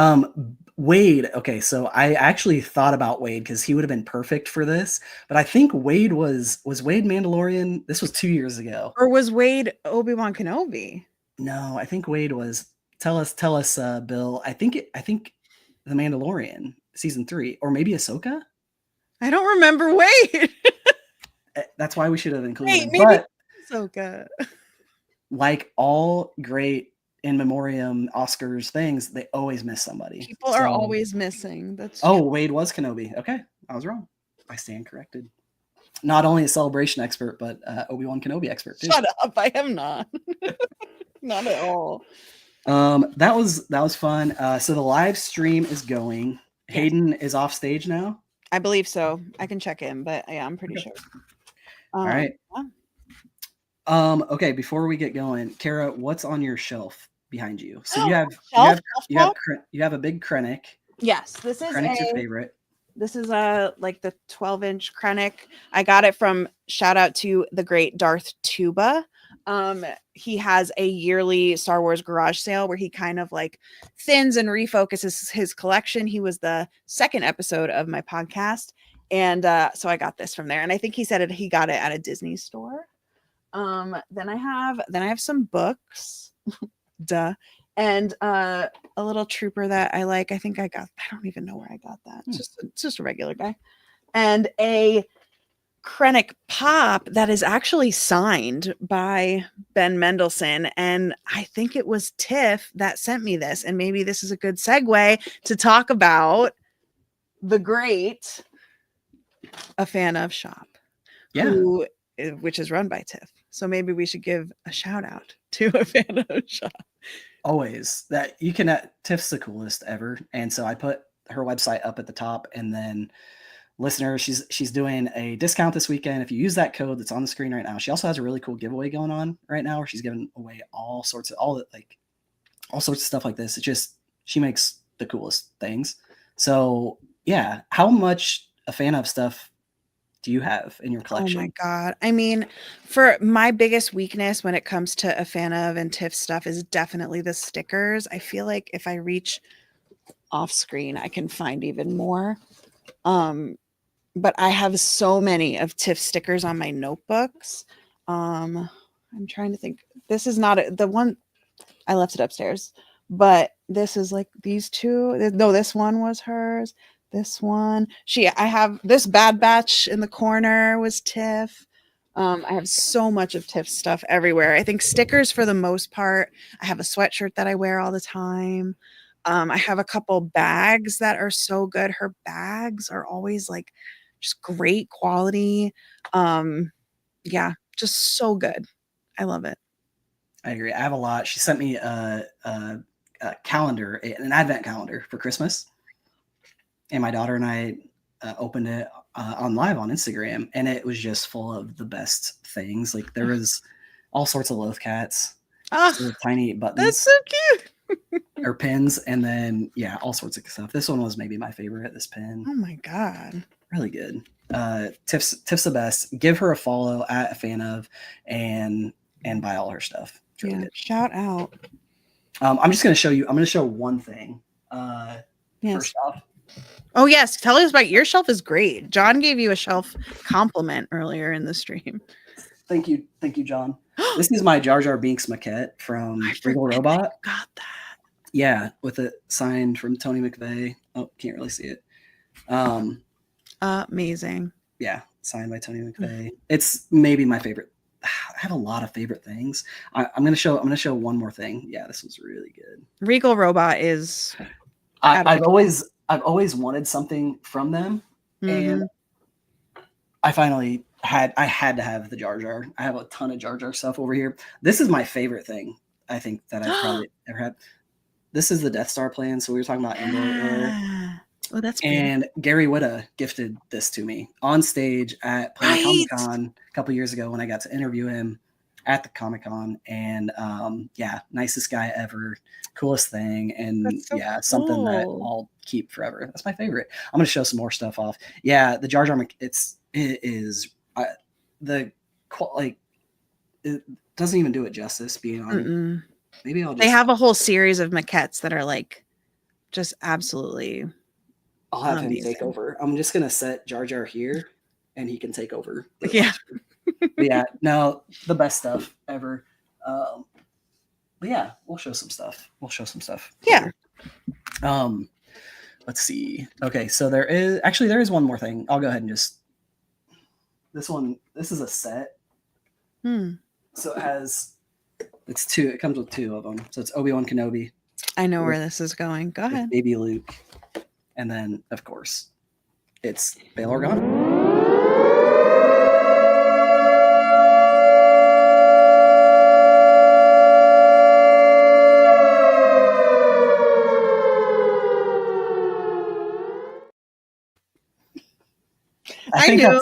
Wade. Okay. So I actually thought about Wade because he would have been perfect for this, but I think Wade was Wade Mandalorian. This was 2 years ago. Or was Wade Obi-Wan Kenobi? No, I think Wade was, tell us, Bill. I think The Mandalorian season 3, or maybe Ahsoka. I don't remember Wade. That's why we should have included him. Maybe but Ahsoka. Like all great in memoriam Oscars things, they always miss somebody. People are always missing. That's true. Wade was Kenobi. Okay, I was wrong. I stand corrected. Not only a Celebration expert, but Obi-Wan Kenobi expert too. Shut up! I am not. Not at all. That was fun. So the live stream is going. Yes. Hayden is off stage now. I believe so. I can check in, but yeah, I'm pretty sure. All right. Yeah. Okay. Before we get going, Kara, what's on your shelf behind you? So you have a big Krennic. Yes, this is Krennic's your favorite. This is like the 12-inch Krennic. I got it from, shout out to the great Darth Tuba. He has a yearly Star Wars garage sale where he kind of like thins and refocuses his collection. He was the second episode of my podcast. And so I got this from there. And I think he said he got it at a Disney store. Then I have some books. Duh. And a little trooper that I like. I don't even know where I got that. It's just a regular guy. And a Krennic pop that is actually signed by Ben Mendelsohn. And I think it was Tiff that sent me this. And maybe this is a good segue to talk about the great A Fan of shop. Yeah. Which is run by Tiff. So maybe we should give a shout out to A Fan of shop. Always. That you can, Tiff's the coolest ever. And so I put her website up at the top, and then listeners, she's doing a discount this weekend. If you use that code that's on the screen right now, she also has a really cool giveaway going on right now where she's giving away all sorts of stuff like this. It's just, she makes the coolest things. So yeah, how much A Fan of stuff do you have in your collection? Oh my God. I mean, for my biggest weakness when it comes to A Fan of and Tiff stuff is definitely the stickers. I feel like if I reach off screen, I can find even more. But I have so many of Tiff stickers on my notebooks. I'm trying to think. This is not the one. I left it upstairs, but this is like these two. No, this one was hers. This one, I have this Bad Batch in the corner was Tiff. I have so much of Tiff stuff everywhere. I think stickers for the most part. I have a sweatshirt that I wear all the time. I have a couple bags that are so good. Her bags are always like just great quality. Yeah, just so good. I love it. I agree. I have a lot. She sent me a calendar, an advent calendar for Christmas. And my daughter and I opened it on live on Instagram, and it was just full of the best things. Like there was all sorts of Loth cats, tiny buttons. That's so cute. Or pins, and then all sorts of stuff. This one was maybe my favorite. This pin. Oh my God, really good. Tiff's the best. Give her a follow at A Fan of, and buy all her stuff. It's really good. Shout out. I'm just going to show you. I'm going to show one thing. Yes. First off. Oh yes, tell us about your shelf. Is great. John gave you a shelf compliment earlier in the stream. Thank you, John. This is my Jar Jar Binks maquette from Regal Robot. Got that. Yeah, with it signed from Tony McVeigh. Oh, can't really see it. Amazing. Yeah, signed by Tony McVeigh. It's maybe my favorite. I have a lot of favorite things. I'm gonna show one more thing. Yeah, this was really good. Regal Robot is. I've always wanted something from them, and I finally had to have the Jar Jar. I have a ton of Jar Jar stuff over here. This is my favorite thing I think that I've probably ever had. This is the Death Star plan. So we were talking about Endor earlier. Oh, that's great. And Gary Whitta gifted this to me on stage at Comic-Con a couple years ago when I got to interview him at the Comic-Con. And nicest guy ever, coolest thing. And something that I'll keep forever. That's my favorite. I'm going to show some more stuff off. Yeah, the Jar Jar, it doesn't even do it justice being on. Maybe I'll just. They have a whole series of maquettes that are like just absolutely. I'll have him take over. I'm just gonna set Jar Jar here, and he can take over. Yeah, no, the best stuff ever. But yeah, we'll show some stuff. Yeah. Let's see. Okay, so there is one more thing. I'll go ahead and just. This is a set. So it's two. It comes with two of them. So it's Obi-Wan Kenobi. I know where this is going. Go ahead. Baby Luke. And then, of course, it's Bail Organa. I knew.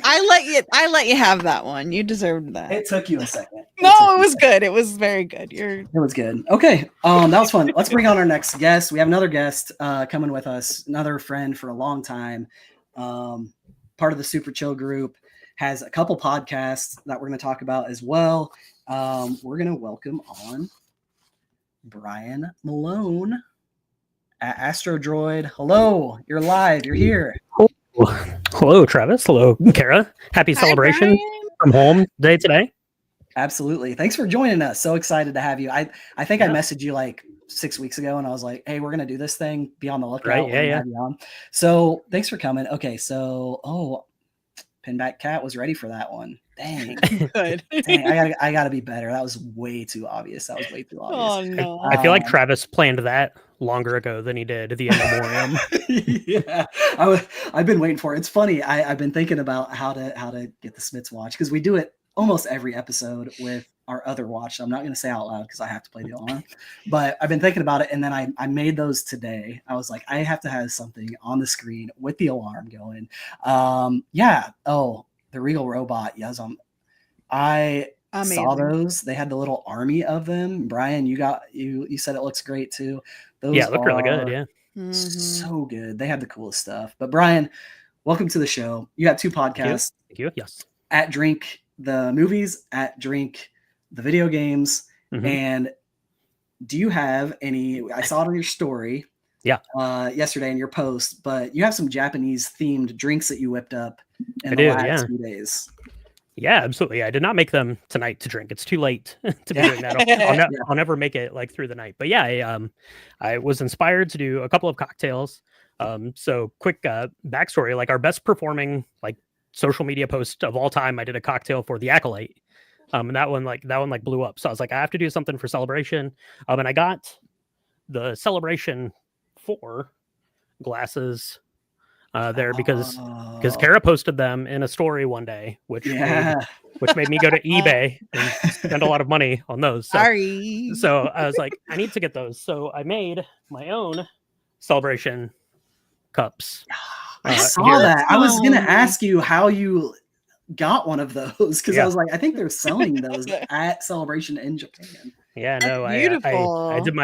I let you have that one. You deserved that. It took you a second. No, it was good. It was very good. It was good. Okay. That was fun. Let's bring on our next guest. We have another guest coming with us, another friend for a long time. Part of the Super Chill group, has a couple podcasts that we're going to talk about as well. We're going to welcome on Brian Malone at Astro Droid. Hello, you're live. You're here. Hello, Travis. Hello, Kara. Happy celebration from home day today. Absolutely. Thanks for joining us. So excited to have you. I think I messaged you like 6 weeks ago and I was like, hey, we're going to do this thing. Be on the lookout. Right, yeah. So thanks for coming. Okay. So, Pinback Cat was ready for that one. Dang. Good. Dang, I gotta be better. That was way too obvious. Oh no. I feel like Travis planned that longer ago than he did the In Memoriam. Yeah, I've been waiting for it. It's funny. I've been thinking about how to get the Smiths watch because we do it almost every episode with our other watch. I'm not going to say out loud because I have to play the alarm, but I've been thinking about it. And then I made those today. I was like, I have to have something on the screen with the alarm going. The Regal Robot. Yes. I saw those. They had the little army of them. Brian, you said it looks great too. Those it looked really good. Yeah. So good. They have the coolest stuff. But Brian, welcome to the show. You got two podcasts. Thank you. Yes. At Drink the Movies, at Drink the Video Games. And do you have any, I saw it on your story yesterday in your post, but you have some Japanese themed drinks that you whipped up in the last few days. Yeah, absolutely. I did not make them tonight to drink. It's too late to be doing that. I'll never make it like through the night. But yeah, I was inspired to do a couple of cocktails. So quick backstory, like our best performing like social media post of all time, I did a cocktail for The Acolyte. And that one blew up. So I was like, I have to do something for Celebration. And I got the Celebration 4 glasses there because Kara posted them in a story one day, which made me go to eBay and spend a lot of money on those. So I was like, I need to get those. So I made my own Celebration cups. I saw that. I was going to ask you how you got one of those because I was like, I think they're selling those at Celebration in Japan. Yeah, That's no, I beautiful. did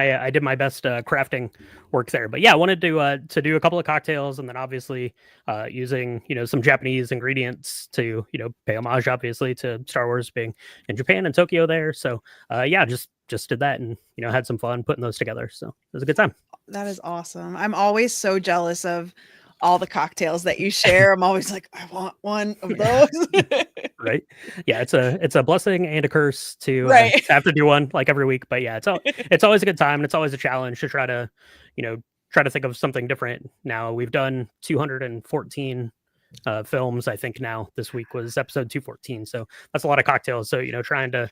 my best crafting work there. But yeah, I wanted to do a couple of cocktails, and then obviously using some Japanese ingredients to pay homage obviously to Star Wars being in Japan and Tokyo there. So yeah, just did that and had some fun putting those together. So it was a good time. That is awesome. I'm always so jealous of all the cocktails that you share. I'm always like, I want one of those. Right? Yeah, it's a blessing and a curse to Right. have to do one like every week. But yeah, it's always a good time, and it's always a challenge to try to think of something different. Now we've done 214 films. I think now this week was episode 214, so that's a lot of cocktails. So trying to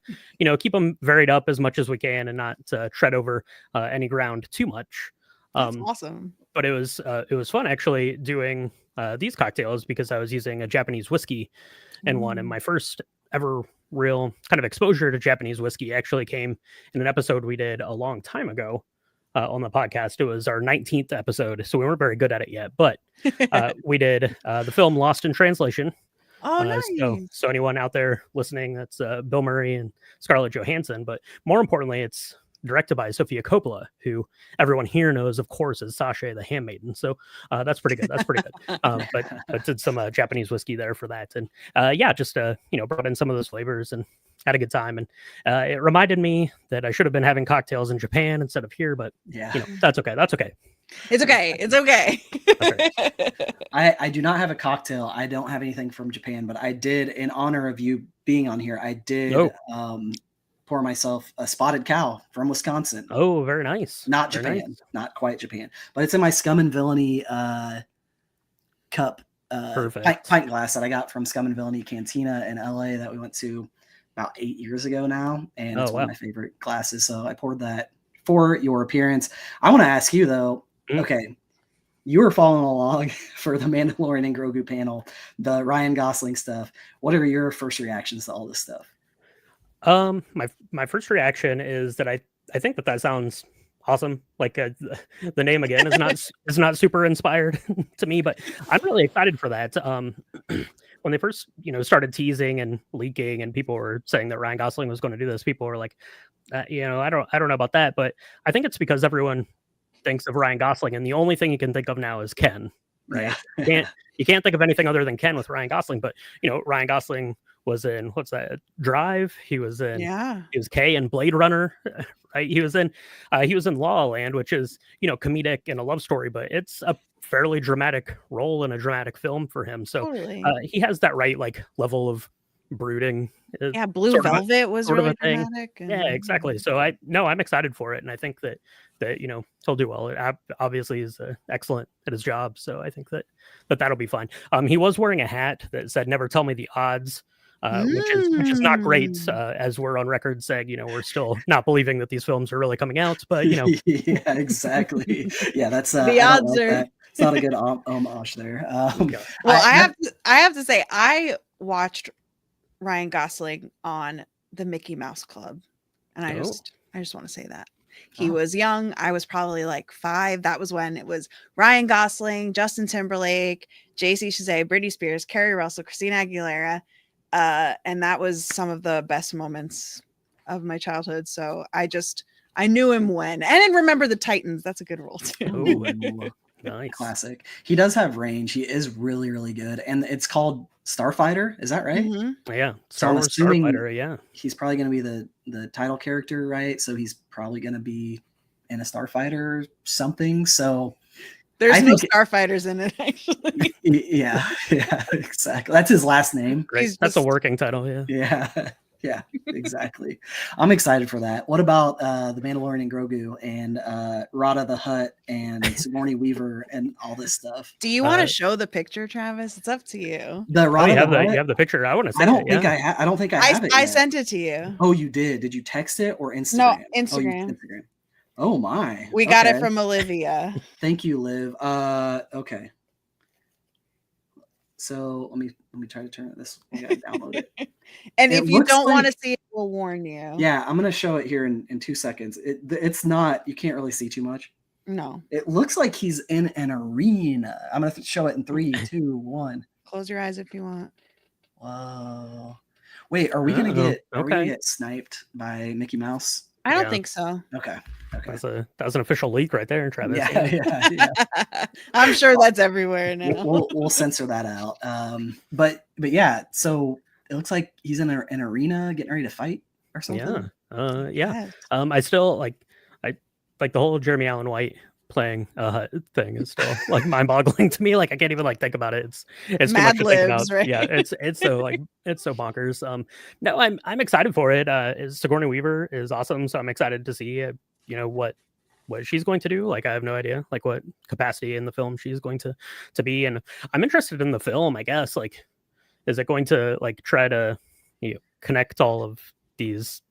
keep them varied up as much as we can and not tread over any ground too much. That's awesome. But it was fun actually doing these cocktails because I was using a Japanese whiskey in one, and my first ever real kind of exposure to Japanese whiskey actually came in an episode we did a long time ago on the podcast. It was our 19th episode, so we weren't very good at it yet, but we did the film Lost in Translation. Oh, nice. So anyone out there listening, that's Bill Murray and Scarlett Johansson, but more importantly, it's directed by Sofia Coppola, who everyone here knows, of course, is Sasha the Handmaiden. So that's pretty good. That's pretty good. But did some Japanese whiskey there for that, and yeah, just brought in some of those flavors and had a good time. And it reminded me that I should have been having cocktails in Japan instead of here, but Yeah. that's okay. That's okay. It's okay. It's okay. I do not have a cocktail. I don't have anything from Japan, but I did, in honor of you being on here, I did pour myself a spotted cow from Wisconsin. Oh, very nice. Not Very Japan, nice. not quite Japan, but it's in my Scum and Villainy cup, Perfect. pint glass that I got from Scum and Villainy Cantina in LA that we went to about 8 years ago now, and it's one of my favorite glasses. So I poured that for your appearance. I want to ask you though. Okay, you were following along for the Mandalorian and Grogu panel, the Ryan Gosling stuff. What are your first reactions to all this stuff? My first reaction is that I think that sounds awesome. Like the name again is not super inspired to me, but I'm really excited for that. When they first started teasing and leaking, and people were saying that Ryan Gosling was going to do this, people were like, I don't know about that, but I think it's because everyone thinks of Ryan Gosling, and the only thing you can think of now is Ken. Right? Yeah. You can't think of anything other than Ken with Ryan Gosling. But Ryan Gosling was in what's that? Drive. He was in. Yeah. He was Kay in Blade Runner. Right. He was in La La Land, which is comedic and a love story, but it's a fairly dramatic role in a dramatic film for him. So Totally. He has that right level of brooding. Yeah, Blue Velvet was really dramatic. Yeah, exactly. So I'm excited for it, and I think that he'll do well. Obviously, he's excellent at his job, so I think that'll be fine. He was wearing a hat that said "Never tell me the odds," which is not great. As we're on record saying, we're still not believing that these films are really coming out, but yeah, exactly. Yeah, that's the odds are. That. It's not a good homage there. Well, I have to say, I watched Ryan Gosling on the Mickey Mouse Club, and I just want to say that he was young. I was probably like 5. That was when it was Ryan Gosling, Justin Timberlake, JC Chazet, Britney Spears, Carrie Russell, Christina Aguilera, and that was some of the best moments of my childhood. So I knew him when, and then Remember the Titans. That's a good role too. Nice. Classic. He does have range. He is really, really good. And it's called Starfighter. Is that right? Mm-hmm. Yeah. Star Wars Starfighter. Yeah. He's probably going to be the title character, right? So he's probably going to be in a Starfighter or something. So there's no Starfighters in it, actually. Yeah, exactly. That's his last name. Great. That's a working title. Yeah. Yeah, exactly. I'm excited for that. What about the Mandalorian and Grogu and Rada the Hutt and Sigourney Weaver and all this stuff? Do you want to show the picture, Travis? It's up to you. The Rada you have the picture. I want to see. I don't think I have it. I sent it to you. Oh, you did? Did you text it or Instagram? No, Instagram. Oh my. We got it from Olivia. Thank you, Liv. Okay. So let me try to turn it this. We gotta download it. And if you don't want to see it, we'll warn you. Yeah, I'm gonna show it here in 2 seconds. It's not. You can't really see too much. No. It looks like he's in an arena. I'm gonna show it in 3, 2, 1. Close your eyes if you want. Whoa. Wait, are we gonna get sniped by Mickey Mouse I don't Yeah. think so. Okay. That was an official leak right there, Travis. Yeah. I'm sure that's everywhere now. We'll censor that out. But yeah, so it looks like he's in an arena getting ready to fight or something. Yeah. Yes. I still like the whole Jeremy Allen White playing thing is still like mind-boggling to me. Like I can't even like think about it. It's too much Mad to think about. Libs, right? Yeah, it's so like it's so bonkers. No, I'm excited for it. Sigourney Weaver is awesome, so I'm excited to see what she's going to do. Like I have no idea like what capacity in the film she's going to be, and I'm interested in the film. I guess like is it going to like try to connect all of these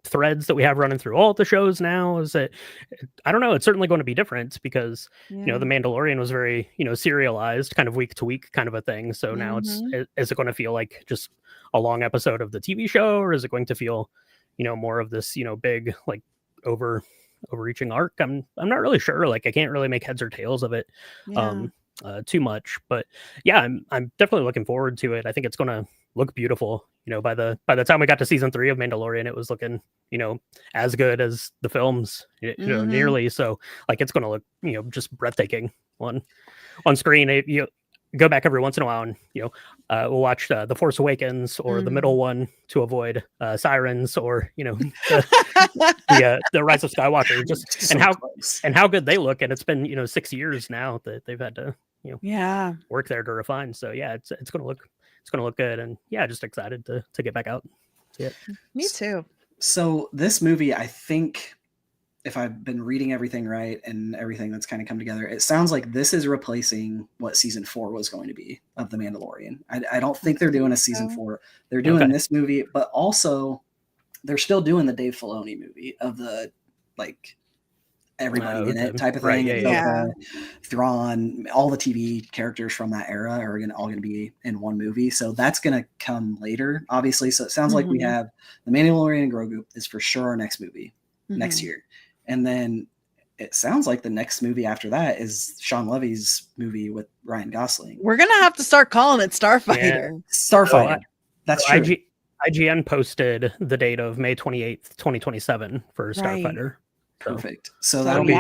threads that we have running through all the shows now? Is it, I don't know, it's certainly going to be different because the Mandalorian was very serialized, kind of week to week kind of a thing. So now is it going to feel like just a long episode of the TV show, or is it going to feel more of this big like overreaching arc? I'm not really sure. Like I can't really make heads or tails of it too much, but yeah, I'm definitely looking forward to it. I think it's going to look beautiful. By the time we got to season 3 of Mandalorian, it was looking as good as the films nearly. So like it's going to look just breathtaking on screen. You go back every once in a while and we'll watch the Force Awakens or the middle one to avoid sirens, or the Rise of Skywalker, just so and how good they look. And it's been 6 years now that they've had to work there to refine. So yeah, it's going to look good, and yeah, just excited to get back out. Yeah, me too. So this movie, I think, if I've been reading everything right and everything that's kind of come together, it sounds like this is replacing what season 4 was going to be of The Mandalorian. I don't think they're doing a season 4. They're doing this movie, but also they're still doing the Dave Filoni movie of the like everybody in it type of thing. Right, Thrawn, all the TV characters from that era are all going to be in one movie. So that's going to come later, obviously. So it sounds like we have The Mandalorian and Grogu is for sure our next movie next year. And then it sounds like the next movie after that is Sean Levy's movie with Ryan Gosling. We're going to have to start calling it Starfighter. Yeah. Starfighter. That's true. IGN posted the date of May 28th, 2027 for Starfighter. Perfect. So that'll be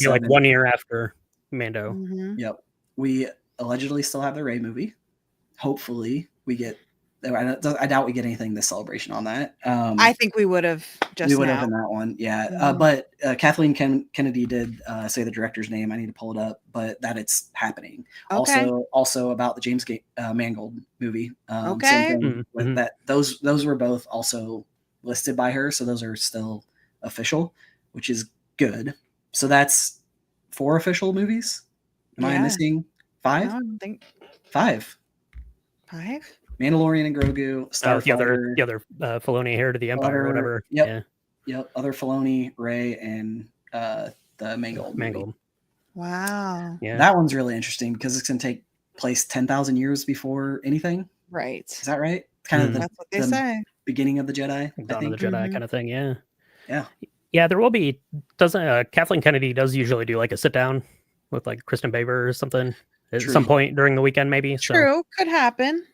like 1 year after Mando. Yep. We allegedly still have the Rey movie. Hopefully we get, I doubt we get anything this celebration on that. I think we would have in that one. Yeah. But Kathleen Kennedy did say the director's name. I need to pull it up, but that it's happening. Okay. Also about the James Mangold movie. Okay. Same thing with that. Those were both also listed by her. So those are still official, which is good. So that's 4 official movies. Am I missing 5? I don't think 5. 5? Mandalorian and Grogu, Starfighter, the other Filoni Heir to the Empire, or whatever. Yep. Other Filoni, Rey, and the Mangold. Wow. Yeah. That one's really interesting because it's going to take place 10,000 years before anything. Right. Is that right? Kind of that's what they say. Beginning of the Jedi. Dawn of the Jedi kind of thing. Yeah. Yeah. Yeah, there will be. Doesn't Kathleen Kennedy does usually do like a sit down with like Kristen Baver or something at some point during the weekend, maybe. True, could happen.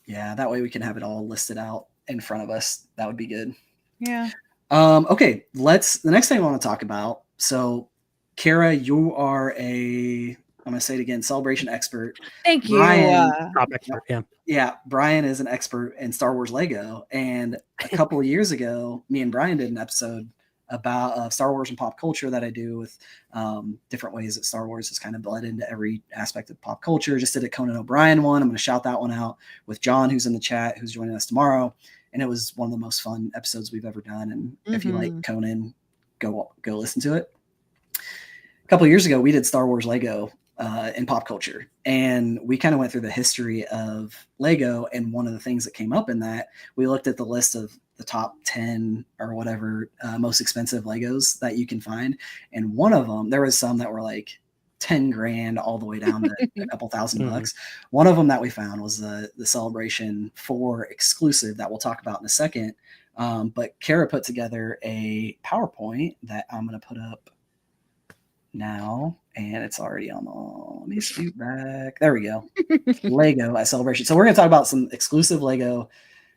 Yeah, that way we can have it all listed out in front of us. That would be good. Yeah. Okay, the next thing I want to talk about. So, Kara, you are I'm going to say it again, celebration expert. Thank you. Top expert, yeah. Yeah, Brian is an expert in Star Wars Lego. And a couple of years ago, me and Brian did an episode about Star Wars and pop culture that I do with different ways that Star Wars has kind of bled into every aspect of pop culture. Just did a Conan O'Brien one. I'm going to shout that one out with John, who's in the chat, who's joining us tomorrow. And it was one of the most fun episodes we've ever done. And if you like Conan, go listen to it. A couple of years ago, we did Star Wars Lego in pop culture. And we kind of went through the history of Lego. And one of the things that came up in that, we looked at the list of the top 10 or whatever most expensive Legos that you can find. And one of them, there was some that were like 10 grand all the way down to a couple $1,000. One of them that we found was the Celebration 4 exclusive that we'll talk about in a second. But Kara put together a PowerPoint that I'm going to put up now, and it's already on. Let me scoot back. There we go. Lego at Celebration. So we're going to talk about some exclusive Lego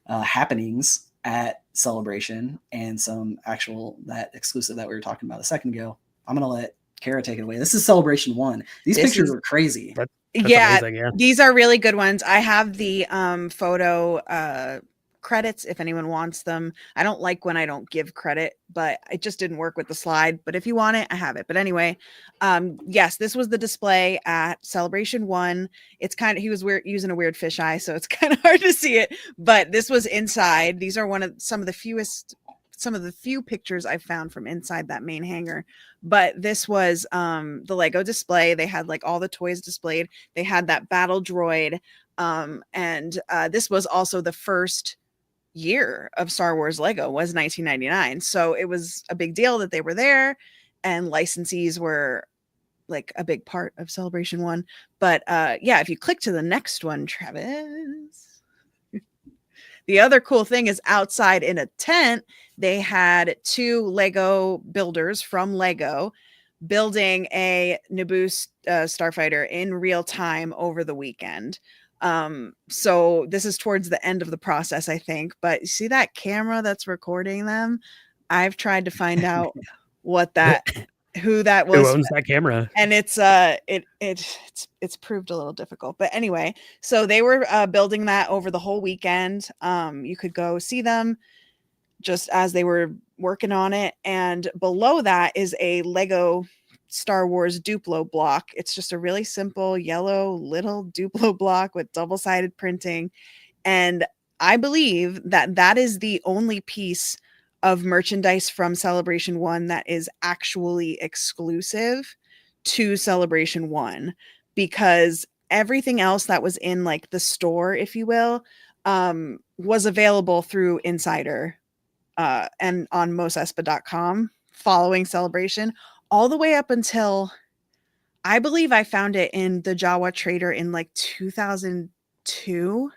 happenings at Celebration and some actual that exclusive that we were talking about a second ago. I'm gonna let Kara take it away. This is Celebration 1. These pictures are crazy. That's Yeah, amazing, yeah. these are really good ones. I have the photo credits if anyone wants them. I don't like when I don't give credit, but it just didn't work with the slide. But if you want it, I have it. But anyway, yes, this was the display at Celebration 1. It's kind of, he was using a weird fisheye, so it's kind of hard to see it. But this was inside. These are some of the few pictures I've found from inside that main hangar. But this was the Lego display. They had like all the toys displayed. They had that battle droid. And this was also the first year of Star Wars Lego was 1999. So it was a big deal that they were there, and licensees were like a big part of Celebration 1. But yeah, if you click to the next one, Travis, the other cool thing is outside in a tent, they had 2 Lego builders from Lego building a Naboo starfighter in real time over the weekend. So this is towards the end of the process, I think. But you see that camera that's recording them? I've tried to find out who that was. Who owns that camera? And it's proved a little difficult. But anyway, so they were building that over the whole weekend. You could go see them just as they were working on it. And below that is a Lego Star Wars Duplo block. It's just a really simple yellow little Duplo block with double-sided printing. And I believe that is the only piece of merchandise from Celebration 1 that is actually exclusive to Celebration 1, because everything else that was in like the store, if you will, was available through Insider and on mosespa.com following Celebration, all the way up until I believe I found it in the Jawa Trader in like 2002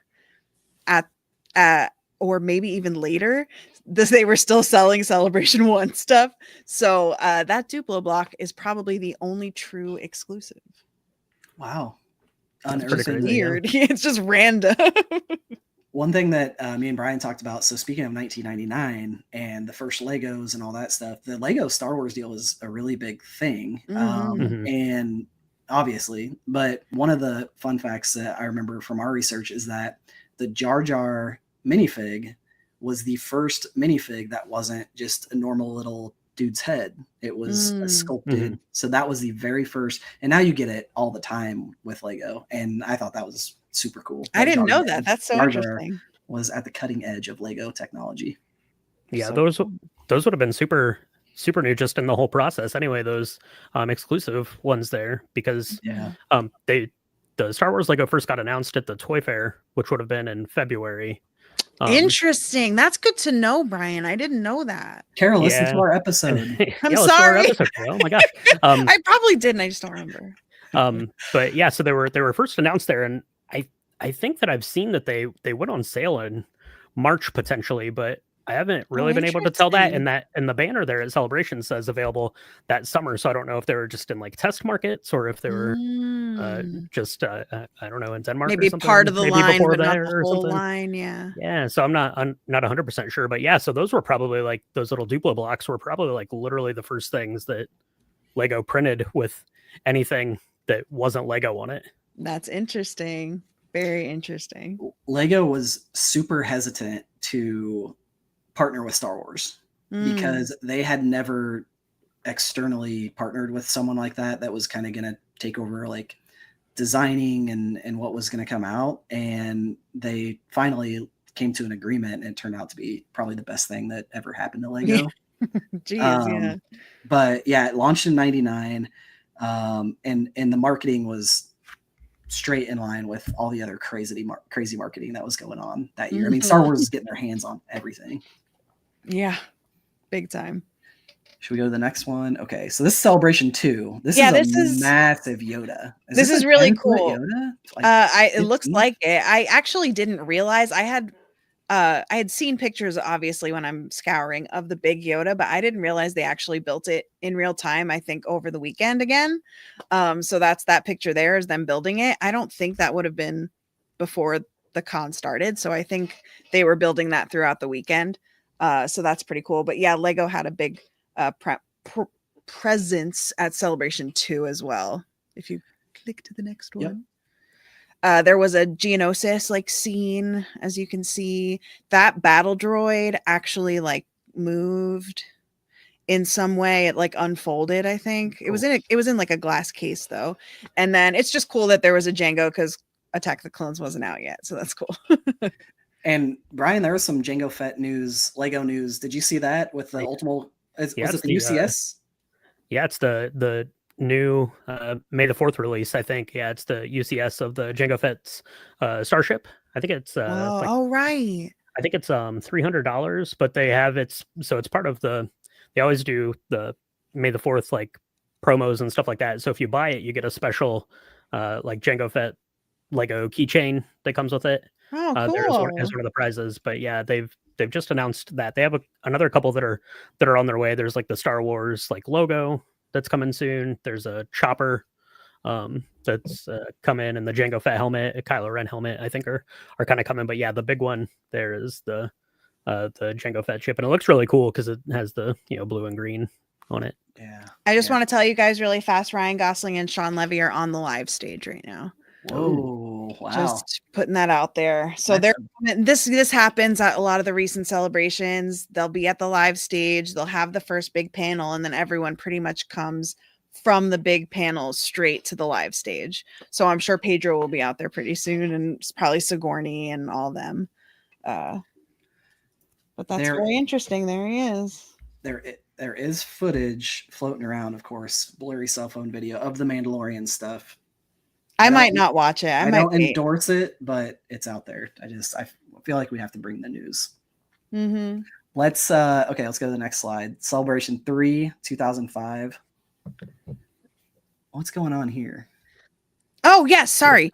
or maybe even later. They were still selling Celebration 1 stuff. So that Duplo block is probably the only true exclusive. Wow. Pretty crazy, weird. Yeah. It's just random. One thing that me and Brian talked about, so speaking of 1999 and the first Legos and all that stuff, the Lego Star Wars deal was a really big thing. And obviously, but one of the fun facts that I remember from our research is that the Jar Jar minifig was the first minifig that wasn't just a normal little dude's head. It was a sculpted. So that was the very first, and now you get it all the time with Lego. And I thought that was super cool. I didn't know that. That's so interesting. Was at the cutting edge of Lego technology. Yeah, So those would have been super new just in the whole process. Anyway, those exclusive ones there, because the Star Wars Lego first got announced at the Toy Fair, which would have been in February. Interesting. That's good to know, Brian. I didn't know that. Carol, listen to our episode. I'm sorry. Oh my gosh. I probably didn't. I just don't remember. But yeah, so they were first announced there, and I think that I've seen that they went on sale in March potentially, but I haven't really been able to tell that. And the banner there at Celebration says available that summer. So I don't know if they were just in like test markets or if they were just I don't know, in Denmark. Maybe or something. part of the maybe line, before but not there the or whole something. line. Yeah. Yeah. So I'm not 100% sure, but yeah. So those were probably like those little Duplo blocks were probably like literally the first things that Lego printed with anything that wasn't Lego on it. That's interesting. Very interesting. Lego was super hesitant to partner with Star Wars because they had never externally partnered with someone like that was kind of going to take over like designing and what was going to come out. And they finally came to an agreement, and it turned out to be probably the best thing that ever happened to Lego. Jeez, But yeah, it launched in 99. And the marketing was straight in line with all the other crazy marketing that was going on that year. I mean, Star Wars is getting their hands on everything. Yeah, big time. Should we go to the next one? Okay, so this is Celebration 2. This is massive Yoda. This is really cool. Yoda? Like it looks like it. I actually didn't realize I had seen pictures, obviously, when I'm scouring of the big Yoda, but I didn't realize they actually built it in real time, I think, over the weekend again. So that's that picture there is them building it. I don't think that would have been before the con started. So I think they were building that throughout the weekend. So that's pretty cool. But yeah, Lego had a big presence at Celebration 2 as well. If you click to the next one. There was a Geonosis like scene, as you can see. That battle droid actually like moved in some way. It like unfolded, I think. It was in like a glass case though. And then it's just cool that there was a Jango because Attack of the Clones wasn't out yet. So that's cool. And Brian, there was some Jango Fett news, Lego news. Did you see that with the Ultimate? Was it the UCS? Yeah, it's the new May the 4th release, I think. Yeah, it's the UCS of the Jango Fett's Starship. I think it's right. I think it's $300, but they have it's part of they always do the May the 4th like promos and stuff like that. So if you buy it, you get a special like Jango Fett Lego keychain that comes with it. Oh, cool. There as one of the prizes. But yeah, they've just announced that they have another couple that are on their way. There's like the Star Wars like logo that's coming soon. There's a chopper that's coming, and the Jango Fett helmet, a Kylo Ren helmet, I think are kind of coming. But yeah, the big one there is the Jango Fett ship, and it looks really cool because it has the blue and green on it. Yeah. I just want to tell you guys really fast, Ryan Gosling and Sean Levy are on the live stage right now. Whoa! Wow. Just putting that out there. So this happens at a lot of the recent celebrations. They'll be at the live stage. They'll have the first big panel, and then everyone pretty much comes from the big panel straight to the live stage. So I'm sure Pedro will be out there pretty soon, and probably Sigourney and all them. But that's very interesting. There he is. There is footage floating around, of course, blurry cell phone video of the Mandalorian stuff. I might not watch it. I don't endorse it, but it's out there. I feel like we have to bring the news. Mm-hmm. Let's go to the next slide. Celebration 3, 2005. What's going on here? Oh, yes. Sorry.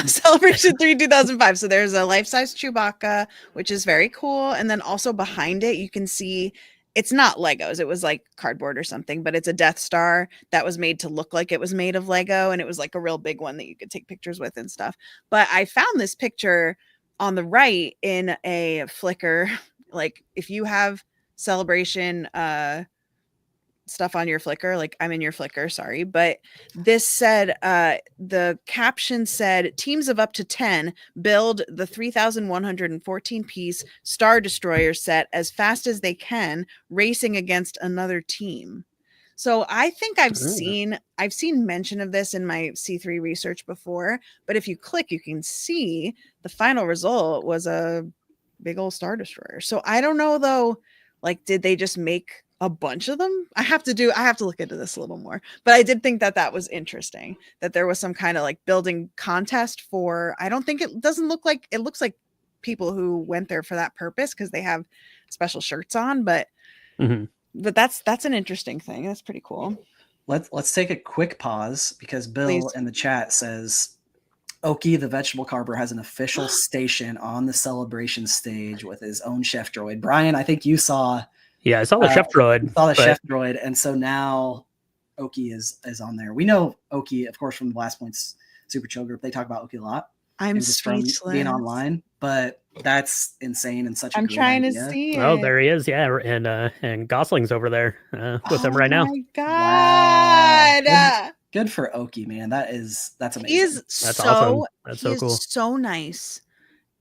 Celebration 3, 2005. So there's a life-size Chewbacca, which is very cool. And then also behind it, you can see it's not Legos. It was like cardboard or something, but it's a Death Star that was made to look like it was made of Lego. And it was like a real big one that you could take pictures with and stuff. But I found this picture on the right in a Flickr. Like if you have Celebration stuff on your Flickr, like I'm in your Flickr, sorry, but this said the caption said teams of up to 10 build the 3,114 piece Star Destroyer set as fast as they can, racing against another team. So I think I've seen mention of this in my C3 research before, but if you click, you can see the final result was a big old Star Destroyer. So I don't know though, like did they just make a bunch of them? I have to look into this a little more, but I did think that was interesting that there was some kind of like building contest for, it looks like people who went there for that purpose because they have special shirts on, but that's an interesting thing. That's pretty cool. Let's take a quick pause because Bill in the chat says Oki the vegetable carver has an official station on the celebration stage with his own chef droid. Brian, I think you saw. Yeah, I saw the chef droid. Chef droid, and so now Oki is on there. We know Oki, of course, from the Blast Points Super Chill group. They talk about Oki a lot. I'm speechless. From being online, but that's insane and such a I'm great trying idea. to see it. Oh, there he is. Yeah, and Gosling's over there with him right now. Oh my god! Wow. Good for Oki, man. That's amazing. That's awesome. That's so cool. So nice.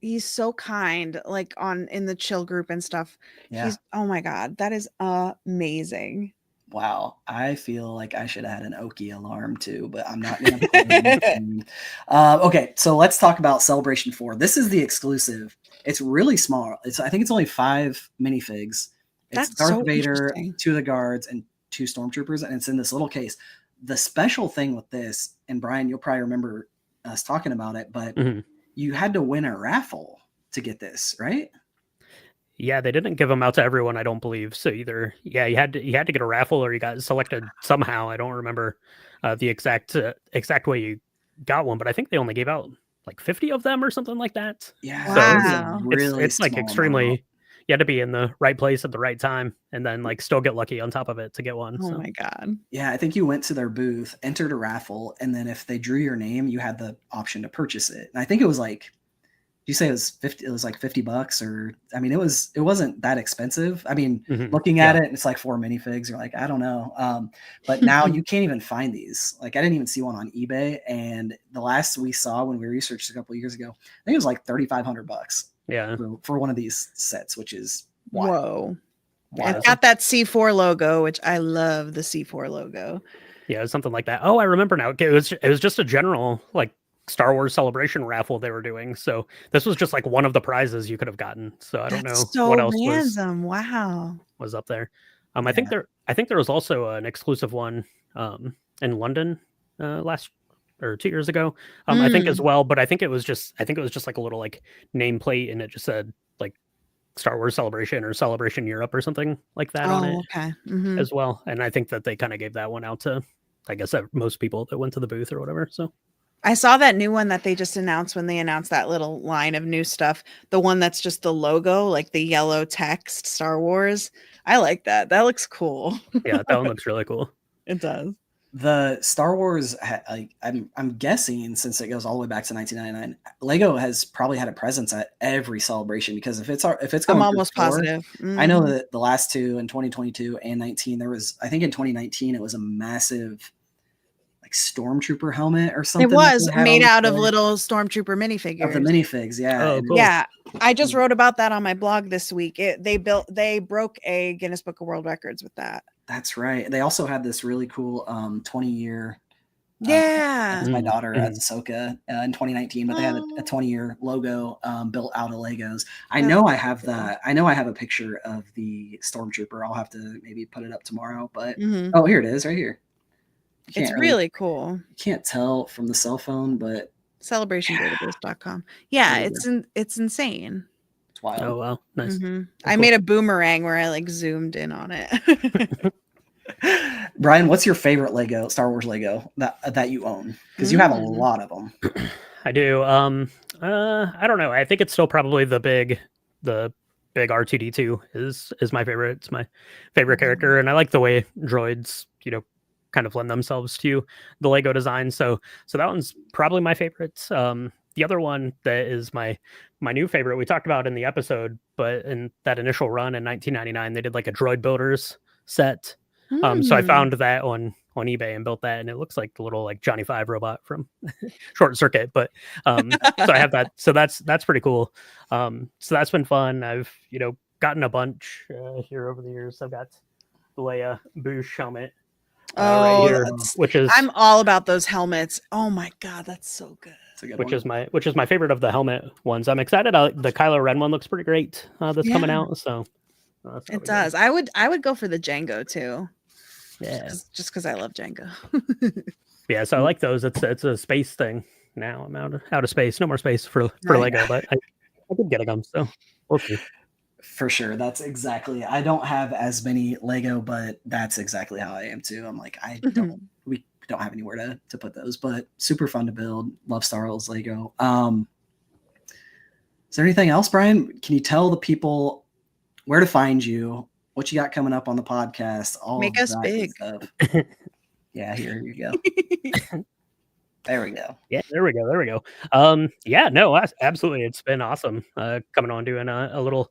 He's so kind, like in the chill group and stuff. Yeah. Oh my god, that is amazing. Wow, I feel like I should have had an Oki alarm too, but I'm not going to. Okay, so let's talk about Celebration 4. This is the exclusive. It's really small. I think it's only 5 minifigs. It's Darth Vader, 2 of the guards, and 2 stormtroopers, and it's in this little case. The special thing with this, and Brian, you'll probably remember us talking about it, but you had to win a raffle to get this, right? Yeah, they didn't give them out to everyone, I don't believe. So either, you had to get a raffle or you got selected somehow. I don't remember the exact way you got one, but I think they only gave out like 50 of them or something like that. Yeah, wow. So it's like extremely. Amount. You had to be in the right place at the right time, and then like still get lucky on top of it to get one. Oh my god! Yeah, I think you went to their booth, entered a raffle, and then if they drew your name, you had the option to purchase it. And I think it was like you say it was 50? It was like $50, or I mean, it wasn't that expensive. I mean, looking at it, it's like 4 minifigs. You're like, I don't know. But now you can't even find these. Like, I didn't even see one on eBay. And the last we saw when we researched a couple of years ago, I think it was like $3,500. Yeah, for one of these sets, which is wild. Whoa. Wild. It's got that C4 logo, which I love the C4 logo. Yeah, something like that. Oh, I remember now. It was just a general like Star Wars Celebration raffle they were doing. So this was just like one of the prizes you could have gotten. So I don't know what else random. was up there. I think there was also an exclusive one in London last or 2 years ago. I think as well, but I think it was just like a little like nameplate, and it just said like Star Wars Celebration or Celebration Europe or something like that on it as well. And I think that they kind of gave that one out to, I guess, most people that went to the booth or whatever. So I saw that new one that they just announced when they announced that little line of new stuff. The one that's just the logo, like the yellow text, Star Wars. I like that. That looks cool. Yeah, that one looks really cool. It does. The Star Wars, I'm guessing, since it goes all the way back to 1999, Lego has probably had a presence at every celebration, because if it's going, I'm almost positive. I know that the last two in 2022 and 19, there was, I think in 2019 it was a massive like stormtrooper helmet or something. It was made out of little stormtrooper minifigures. Of the minifigs, yeah. Oh, cool. Yeah, I just wrote about that on my blog this week. They broke a Guinness Book of World Records with that. That's right. They also had this really cool 20-year. Yeah, my daughter as Ahsoka in 2019, but they had a 20-year logo built out of Legos. I know I have that. I know I have a picture of the Stormtrooper. I'll have to maybe put it up tomorrow. But oh, here it is, right here. It's really cool. You can't tell from the cell phone, but celebrationdatabase.com. Yeah, it's insane. It's wild. Oh wow, nice. I made a boomerang where I like zoomed in on it. Brian, what's your favorite Lego, Star Wars Lego that you own? Because you have a lot of them. I do. I don't know. I think it's still probably the big R2D2 is my favorite. It's my favorite character, and I like the way droids, kind of lend themselves to the Lego design. So that one's probably my favorite. The other one that is my new favorite, we talked about in the episode, but in that initial run in 1999, they did like a droid builders set. So I found that on eBay and built that, and it looks like the little like Johnny Five robot from Short Circuit. But so I have that. So that's pretty cool. So that's been fun. I've gotten a bunch here over the years. I've got the Leia Bouche helmet. Right here, which is I'm all about those helmets. Oh my god, that's so good. Which is my favorite of the helmet ones. I'm excited. The Kylo Ren one looks pretty great. That's coming out. So it does. Good. I would go for the Django too. Yeah, just because I love Django. Yeah, so I like those. It's a space thing now. I'm out of space. No more space for Lego, but I could get them. So we'll see. For sure. That's exactly. I don't have as many Lego, but that's exactly how I am too. I'm like, we don't have anywhere to put those, but super fun to build. Love Star Wars Lego. Is there anything else, Brian? Can you tell the people where to find you, what you got coming up on the podcast? Make us big. Stuff. Yeah, here you go. There we go. Yeah, there we go. Yeah, no, absolutely. It's been awesome coming on doing a little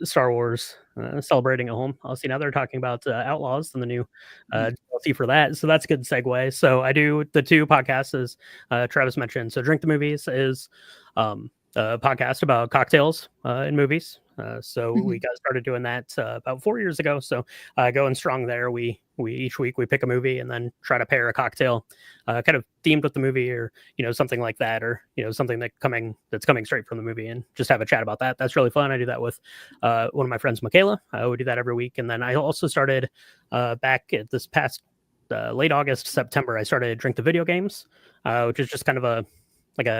Star Wars celebrating at home. I'll see now they're talking about Outlaws and the new DLC for that. So that's a good segue. So I do the two podcasts, as Travis mentioned. So Drink the Movies is a podcast about cocktails and movies. So we got started doing that about 4 years ago. So going strong there. We each week we pick a movie and then try to pair a cocktail kind of themed with the movie, or something like that, or something that's coming straight from the movie, and just have a chat about that. That's really fun. I do that with one of my friends, Michaela. We do that every week. And then I also started back at this past late August, September, I started Drink the Video Games, which is just kind of a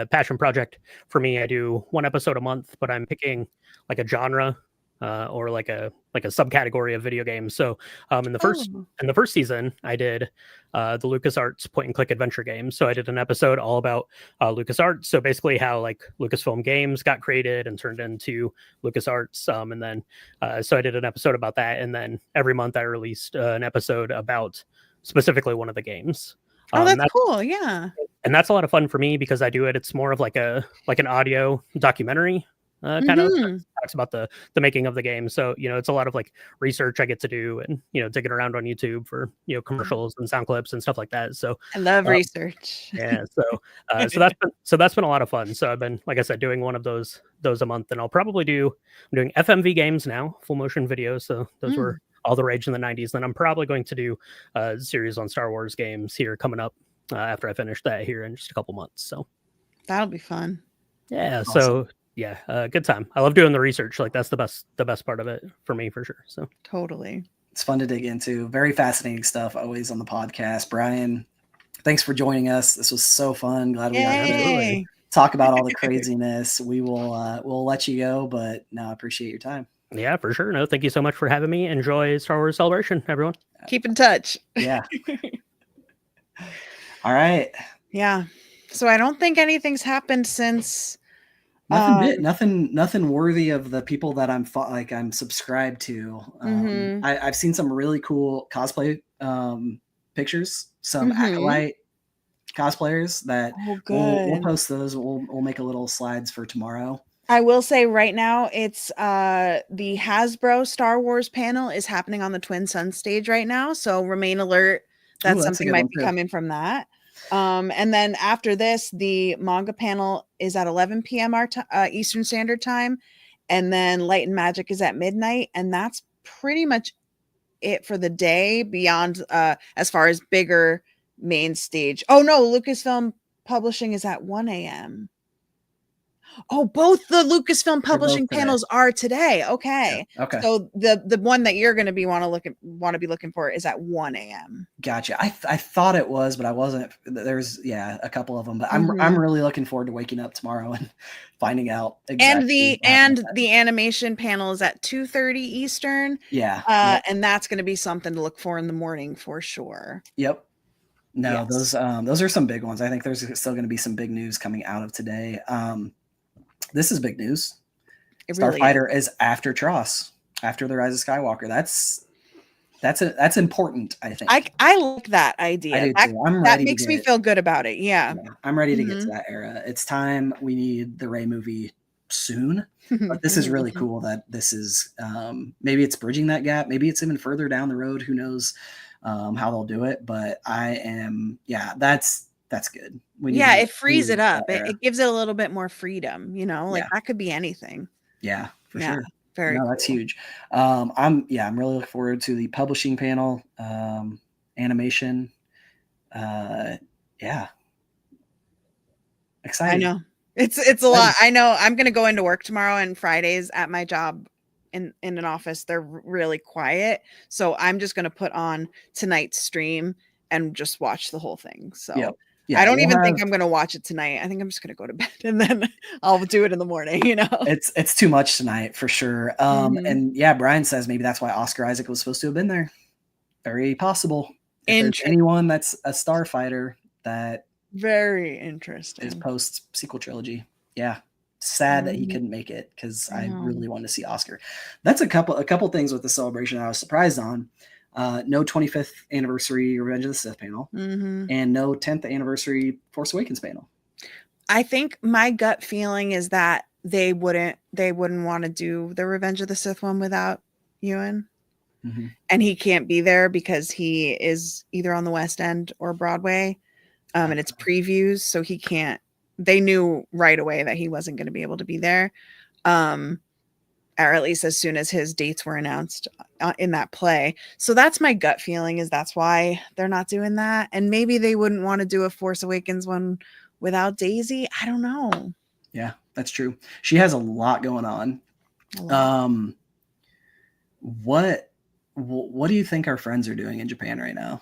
passion project for me. I do one episode a month, but I'm picking like a genre or like a subcategory of video games. So in the first season, I did the LucasArts point and click adventure games. So I did an episode all about LucasArts. So basically how like Lucasfilm games got created and turned into LucasArts. And then so I did an episode about that. And then every month I released an episode about specifically one of the games. That's cool. Yeah. and that's a lot of fun for me because I do it. It's more of like an audio documentary kind of talks about the making of the game. So it's a lot of like research I get to do, and digging around on YouTube for commercials and sound clips and stuff like that. So I love research. yeah, so that's been a lot of fun. So I've been, like I said, doing one of those a month, and I'm doing FMV games now, full motion videos. So those were all the rage in the 90s. Then I'm probably going to do a series on Star Wars games here coming up after I finish that here in just a couple months. So that'll be fun. Yeah. Awesome. So yeah, good time. I love doing the research. Like that's the best part of it for me, for sure. So totally. It's fun to dig into. Very fascinating stuff always on the podcast. Brian, thanks for joining us. This was so fun. Glad we got to talk about all the craziness. We'll let you go, but no, I appreciate your time. Yeah, for sure. No, thank you so much for having me. Enjoy Star Wars Celebration, everyone. Keep in touch. Yeah. All right. Yeah. So I don't think anything's happened since. Nothing worthy of the people that I'm subscribed to. I've seen some really cool cosplay pictures, some Acolyte cosplayers that we'll post those. We'll make a little slides for tomorrow. I will say right now it's the Hasbro Star Wars panel is happening on the Twin Suns stage right now. So remain alert. That's something might be coming from that. And then after this, the manga panel is at 11 p.m. Eastern Standard Time. And then Light and Magic is at midnight. And that's pretty much it for the day beyond as far as bigger main stage. Oh, no, Lucasfilm Publishing is at 1 a.m. Oh, both the Lucasfilm Publishing panels are today. Okay. Yeah. Okay. So the one that you're going to want to be looking for is at 1 a.m. Gotcha. I thought it was, but I wasn't. There's a couple of them, but I'm really looking forward to waking up tomorrow and finding out exactly. And the animation panel is at 2:30 Eastern. Yeah. And that's going to be something to look for in the morning for sure. Yep. No, yes. Those are some big ones. I think there's still going to be some big news coming out of today. This is big news. Starfighter is after Tross, after the Rise of Skywalker. That's important, I think. I like that idea. I do too. I'm ready. That makes me feel good about it. Yeah. I'm ready to get to that era. It's time. We need the Rey movie soon. But this is really cool that this is maybe it's bridging that gap. Maybe it's even further down the road. Who knows how they'll do it? But that's good. It frees it up. It gives it a little bit more freedom, that could be anything. Yeah, for sure. Very cool. That's huge. I'm really looking forward to the publishing panel, animation. Exciting. I know. It's a lot. I know I'm going to go into work tomorrow, and Fridays at my job in an office, they're really quiet. So I'm just going to put on tonight's stream and just watch the whole thing. So yeah, I don't even think I'm going to watch it tonight. I think I'm just going to go to bed and then I'll do it in the morning, It's too much tonight for sure. And Brian says maybe that's why Oscar Isaac was supposed to have been there. Very possible. If there's anyone that's a starfighter that very interesting is post sequel trilogy. Yeah. Sad that he couldn't make it because I really wanted to see Oscar. That's a couple things with the celebration I was surprised on. No 25th anniversary Revenge of the Sith panel, and no 10th anniversary Force Awakens panel. I think my gut feeling is that they wouldn't want to do the Revenge of the Sith one without Ewan, and he can't be there because he is either on the West End or Broadway, and it's previews, so he can't. They knew right away that he wasn't going to be able to be there. Or at least as soon as his dates were announced in that play. So that's my gut feeling is that's why they're not doing that. And maybe they wouldn't want to do a Force Awakens one without Daisy. I don't know. Yeah, that's true. She has a lot going on. What do you think our friends are doing in Japan right now?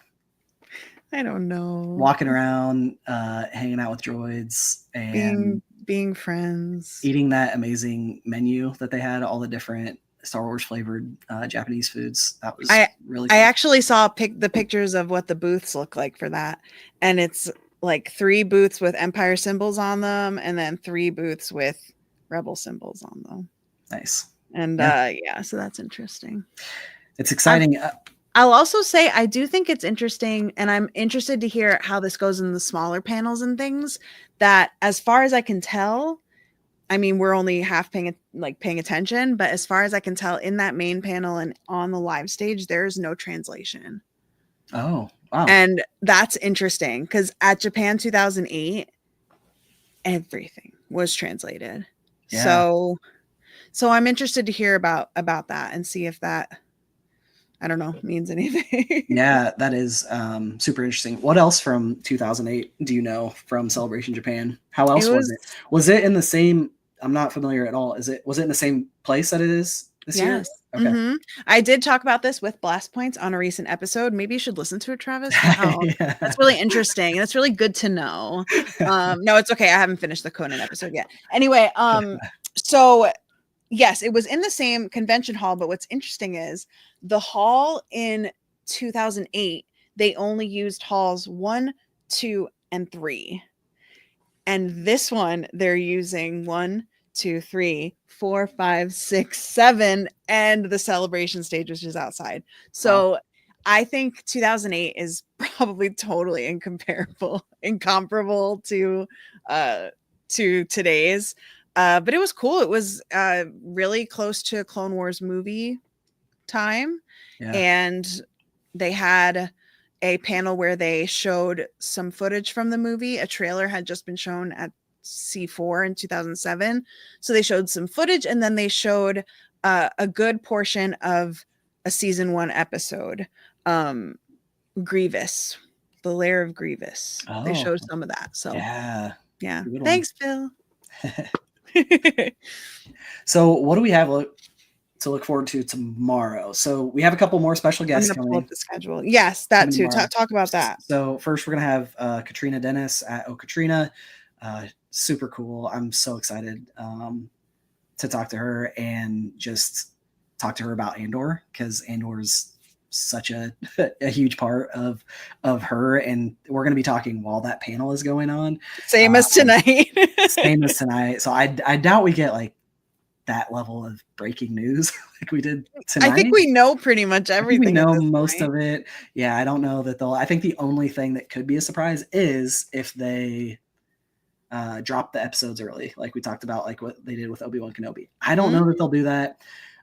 I don't know. Walking around, hanging out with droids and being friends, eating that amazing menu that they had, all the different Star Wars flavored Japanese foods. That was really cool. I actually saw the pictures of what the booths look like for that. And it's like 3 booths with Empire symbols on them and then 3 booths with Rebel symbols on them. Nice. And so that's interesting. It's exciting. I'll also say I do think it's interesting, and I'm interested to hear how this goes in the smaller panels and things, that as far as I can tell, I mean, we're only half paying attention, but as far as I can tell, in that main panel and on the live stage, there is no translation. Oh, wow. And that's interesting because at Japan 2008, everything was translated. Yeah. So I'm interested to hear about that and see if that, I don't know, means anything. Yeah, that is super interesting. What else from 2008 do you know from Celebration Japan? How else was it? Was it in the same? I'm not familiar at all. Was it in the same place that it is this year? Yes. Okay. Mm-hmm. I did talk about this with Blast Points on a recent episode. Maybe you should listen to it, Travis. Wow. Yeah. That's really interesting. That's really good to know. No, it's okay. I haven't finished the Conan episode yet. Anyway, so yes, it was in the same convention hall, but what's interesting is the hall in 2008, they only used halls 1, 2, and 3. And this one, they're using 1, 2, 3, 4, 5, 6, 7, and the celebration stage, which is outside. So I think 2008 is probably totally incomparable to today's. But it was cool. It was really close to Clone Wars movie time. Yeah. And they had a panel where they showed some footage from the movie. A trailer had just been shown at C4 in 2007. So they showed some footage, and then they showed a good portion of a season 1 episode. Grievous, the lair of Grievous. They showed some of that. So yeah. Thanks, Phil. So what do we have to look forward to tomorrow? So we have a couple more special guests coming. Pull up the schedule. Yes, that too. Talk about that. So first we're gonna have Katrina Dennis at Oh Katrina. Super cool. I'm so excited to talk to her and just talk to her about Andor, because Andor's such a huge part of her, and we're going to be talking while that panel is going on. Same as tonight. So I doubt we get like that level of breaking news like we did tonight. I think we know pretty much everything. We know most of it. Yeah, I don't know that I think the only thing that could be a surprise is if they drop the episodes early, like we talked about, like what they did with Obi-Wan Kenobi. I don't know that they'll do that.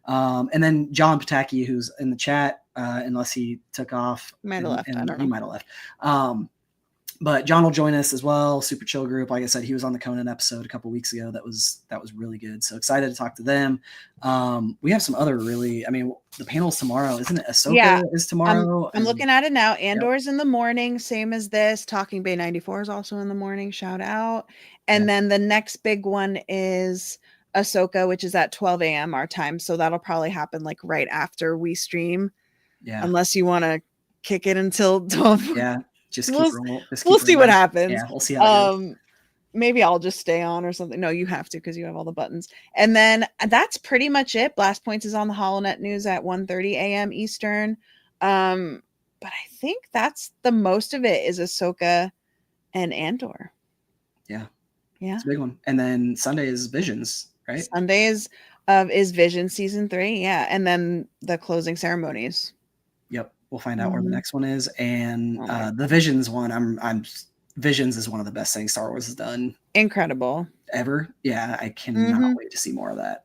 And then John Pataki, who's in the chat, unless he took off. Might have left. I don't know. He might have left. But John will join us as well. Super chill group. Like I said, he was on the Conan episode a couple weeks ago. That was really good. So excited to talk to them. We have some other the panel's tomorrow, isn't it? Ahsoka is tomorrow. I'm looking at it now. Andor's in the morning, same as this. Talking Bay 94 is also in the morning. Shout out. And then the next big one is Ahsoka, which is at 12 a.m. our time. So that'll probably happen like right after we stream. Yeah. Unless you want to kick it until 12. Yeah. We'll see what happens. Yeah, we'll see how it goes. Maybe I'll just stay on or something. No, you have to, because you have all the buttons. And then that's pretty much it. Blast Points is on the HoloNet News at 1:30 a.m. Eastern. But I think that's the most of it is Ahsoka and Andor. Yeah. It's a big one. And then Sunday is Visions, right? Sunday is Vision season 3. Yeah. And then the closing ceremonies. Yep. We'll find out where the next one is. And the Visions one, Visions is one of the best things Star Wars has done. Incredible. Ever. Yeah. I cannot wait to see more of that.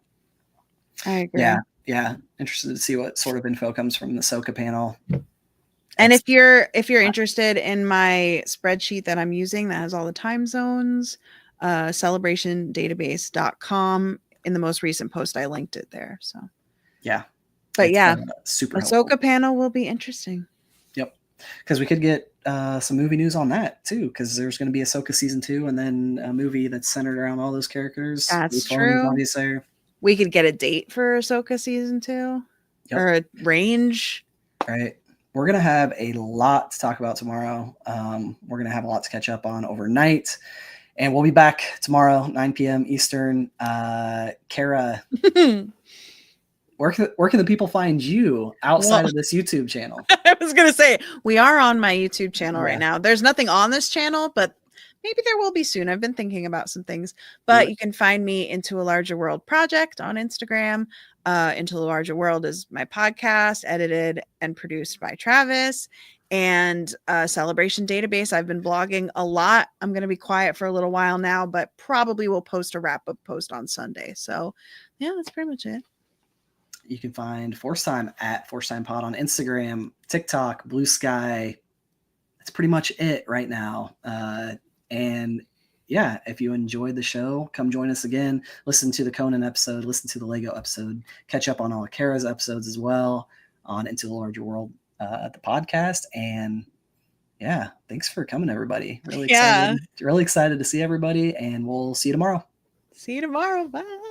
I agree. Yeah. Interested to see what sort of info comes from the Ahsoka panel. And if you're interested in my spreadsheet that I'm using that has all the time zones, celebrationdatabase.com, in the most recent post I linked it there. So yeah. But super Ahsoka helpful. panel will be interesting. Yep. Because we could get some movie news on that too, because there's going to be Ahsoka season 2 and then a movie that's centered around all those characters. That's true. We could get a date for Ahsoka season 2 or a range. Right. We're going to have a lot to talk about tomorrow. We're going to have a lot to catch up on overnight. And we'll be back tomorrow, 9 p.m. Eastern. Kara, where can the people find you outside of this YouTube channel? I was going to say, we are on my YouTube channel right now. There's nothing on this channel, but maybe there will be soon. I've been thinking about some things, but you can find me Into a Larger World Project on Instagram. Into a Larger World is my podcast, edited and produced by Travis. And Celebration Database, I've been blogging a lot. I'm going to be quiet for a little while now, but probably will post a wrap-up post on Sunday. So yeah, that's pretty much it. You can find Force Time at ForceTimePod on Instagram, TikTok, Blue Sky. That's pretty much it right now. And yeah, if you enjoyed the show, come join us again. Listen to the Conan episode, listen to the Lego episode, catch up on all of Kara's episodes as well on Into the Larger World, the podcast. And yeah, thanks for coming, everybody. Really excited to see everybody, and we'll see you tomorrow. See you tomorrow. Bye.